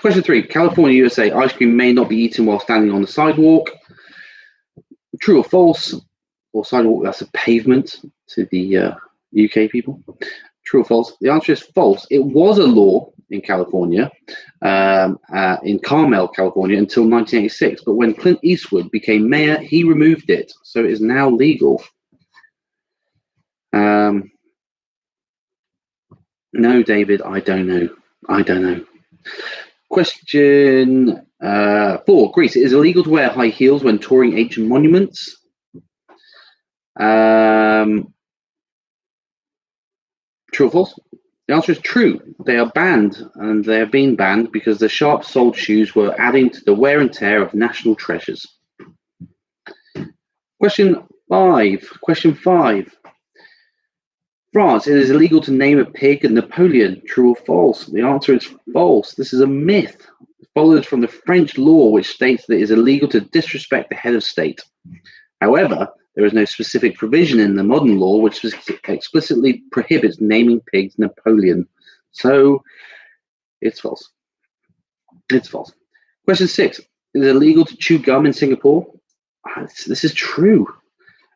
Question 3. California, USA. Ice cream may not be eaten while standing on the sidewalk. True or false? Or sidewalk, that's a pavement to the UK people. True or false? The answer is false. It was a law in California, in Carmel, California, until 1986. But when Clint Eastwood became mayor, he removed it, so it is now legal. No, David, I don't know. Question 4. Greece. It is illegal to wear high heels when touring ancient monuments. True or false? The answer is true. They are banned, and they have been banned because the sharp-soled shoes were adding to the wear and tear of national treasures. Question 5. France. It is illegal to name a pig Napoleon. True or false? The answer is false. This is a myth. It follows from the French law, which states that it is illegal to disrespect the head of state. However, there is no specific provision in the modern law which explicitly prohibits naming pigs Napoleon. So, it's false. Question 6. Is it illegal to chew gum in Singapore? This is true.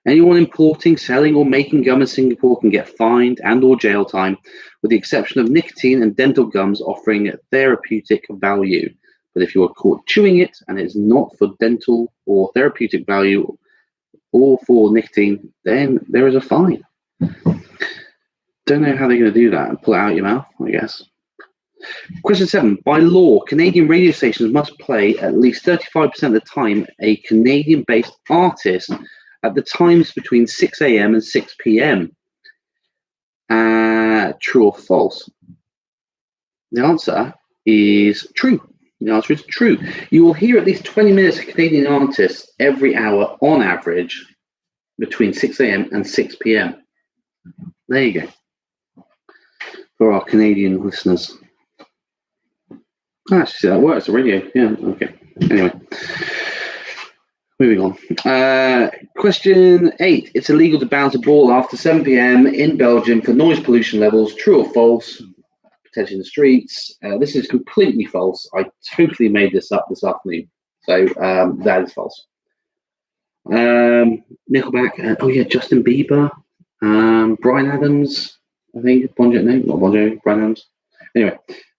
Anyone importing, selling, or making gum in Singapore can get fined and or jail time, with the exception of nicotine and dental gums offering therapeutic value. But if you are caught chewing it and it is not for dental or therapeutic value or for nicotine, then there is a fine. Don't know how they're going to do that and pull it out of your mouth, I guess. Question 7. By law, Canadian radio stations must play at least 35% of the time a Canadian-based artist at the times between 6 a.m. and 6 p.m. True or false? The answer is true. You will hear at least 20 minutes of Canadian artists every hour on average between 6 a.m. and 6 p.m. There you go. For our Canadian listeners. Actually, that works. The radio. Yeah, okay. Anyway. Moving on. Question 8. It's illegal to bounce a ball after 7 p.m. in Belgium for noise pollution levels. True or false? Potentially in the streets. This is completely false. I totally made this up this afternoon. So that is false. Nickelback. Justin Bieber. Bryan Adams. I think. Not Bon Jovi. Bryan Adams. Anyway,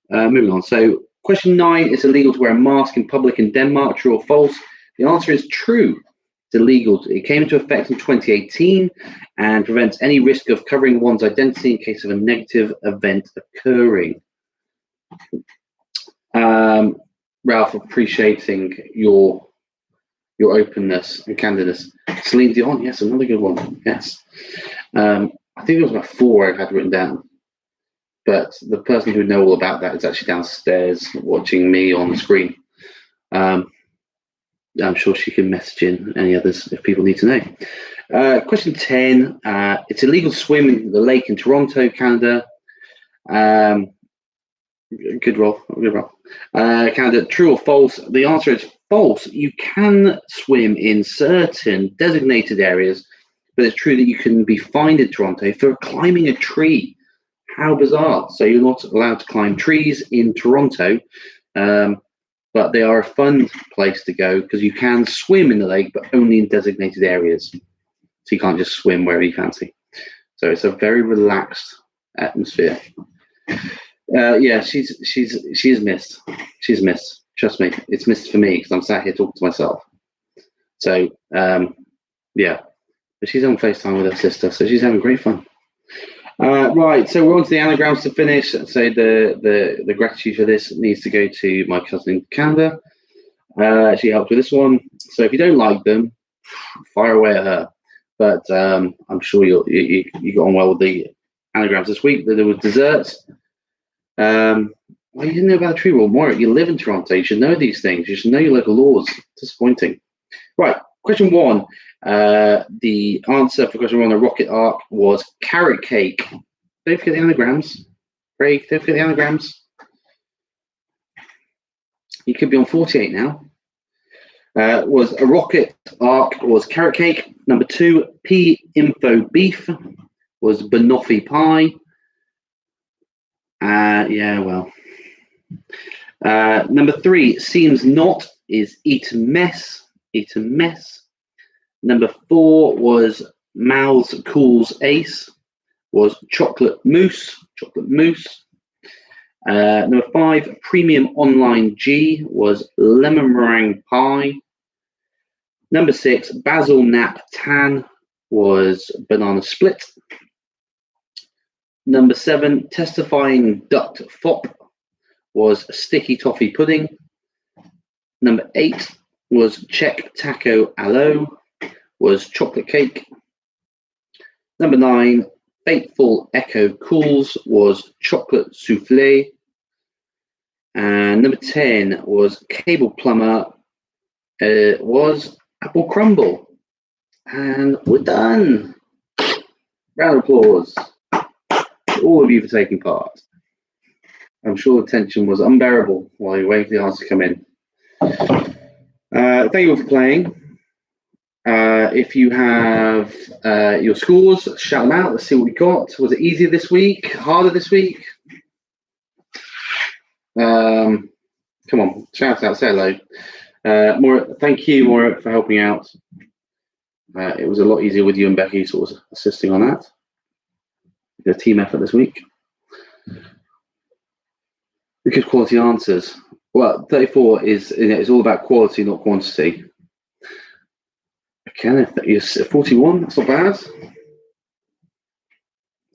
moving on. So question 9. It's illegal to wear a mask in public in Denmark. True or false? The answer is true. It's illegal. It came into effect in 2018 and prevents any risk of covering one's identity in case of a negative event occurring. Ralph, appreciating your openness and candidness. Celine Dion, yes, another good one. Yes. I think there was about 4 I had written down. But the person who would know all about that is actually downstairs watching me on the screen. I'm sure she can message in any others if people need to know. Question 10. It's illegal to swim in the lake in Toronto, Canada. Good roll. Canada, true or false? The answer is false. You can swim in certain designated areas, but it's true that you can be fined in Toronto for climbing a tree. How bizarre. So you're not allowed to climb trees in Toronto. But they are a fun place to go because you can swim in the lake, but only in designated areas. So you can't just swim wherever you fancy. So it's a very relaxed atmosphere. She's missed. She's missed. Trust me, it's missed for me because I'm sat here talking to myself. So but she's on FaceTime with her sister, so she's having great fun. Right, so we're on to the anagrams to finish. So the gratitude for this needs to go to my cousin in Canada. She helped with this one. So if you don't like them, fire away at her. But I'm sure you got on well with the anagrams this week. There was desserts. Well, you didn't know about the tree roll. Moira, you live in Toronto. You should know these things. You should know your local laws. Disappointing. Right, question 1. The answer for question 1 on the rocket arc was carrot cake. Don't forget the anagrams. Craig, don't forget the anagrams. You could be on 48 now. Was a rocket arc was carrot cake. Number 2, Pea Info Beef was banoffee pie. Number 3, seems not is eat mess. Number 4 was Mouths Cools Ace, was chocolate mousse. Number 5, Premium Online G was Lemon Meringue Pie. Number 6, Basil Nap Tan was Banana Split. Number 7, Testifying Ducked Fop was Sticky Toffee Pudding. Number 8 was Czech Taco Aloe was Chocolate Cake. Number 9, Fateful Echo Cools was Chocolate Souffle. And number 10 was Cable Plumber was Apple Crumble. And we're done. Round of applause to all of you for taking part. I'm sure the tension was unbearable while you waited for the answers to come in. Thank you all for playing. If you have your scores, shout them out. Let's see what we got. Was it easier this week? Harder this week? Come on, shout out, say hello. Maura, thank you, Maura, for helping out. It was a lot easier with you and Becky sort of assisting on that. A team effort this week. Good quality answers. Well, 34 is it's all about quality, not quantity. Okay, if 41, that's not bad.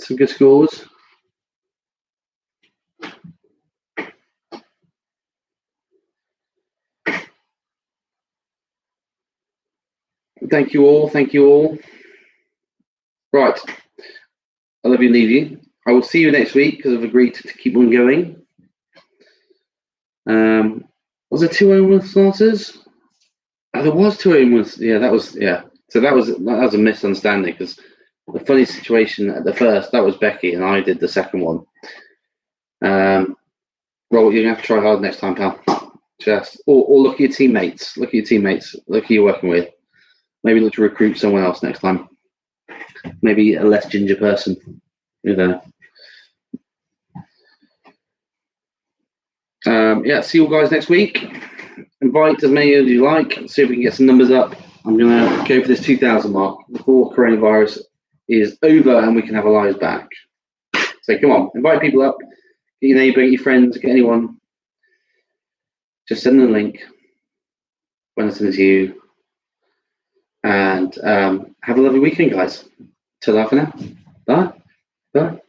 Some good scores. Thank you all. Thank you all. Right. I love you and leave you. I will see you next week because I've agreed to keep on going. Was there 2 own starters? Oh, there was 2 own. Yeah, that was So that was a misunderstanding because the funny situation at the first, that was Becky and I did the second one. Well, you're gonna have to try hard next time, pal. Or look at your teammates. Look at who you're working with. Maybe look to recruit someone else next time. Maybe a less ginger person. See you guys next week. Invite as many as you like. See if we can get some numbers up. I'm gonna go for this 2,000 mark before coronavirus is over and we can have our lives back. So come on, invite people up. Get your neighbour, get your friends, get anyone. Just send them a link when I send it to you. And have a lovely weekend, guys. Ta-ra for now. Bye. Bye.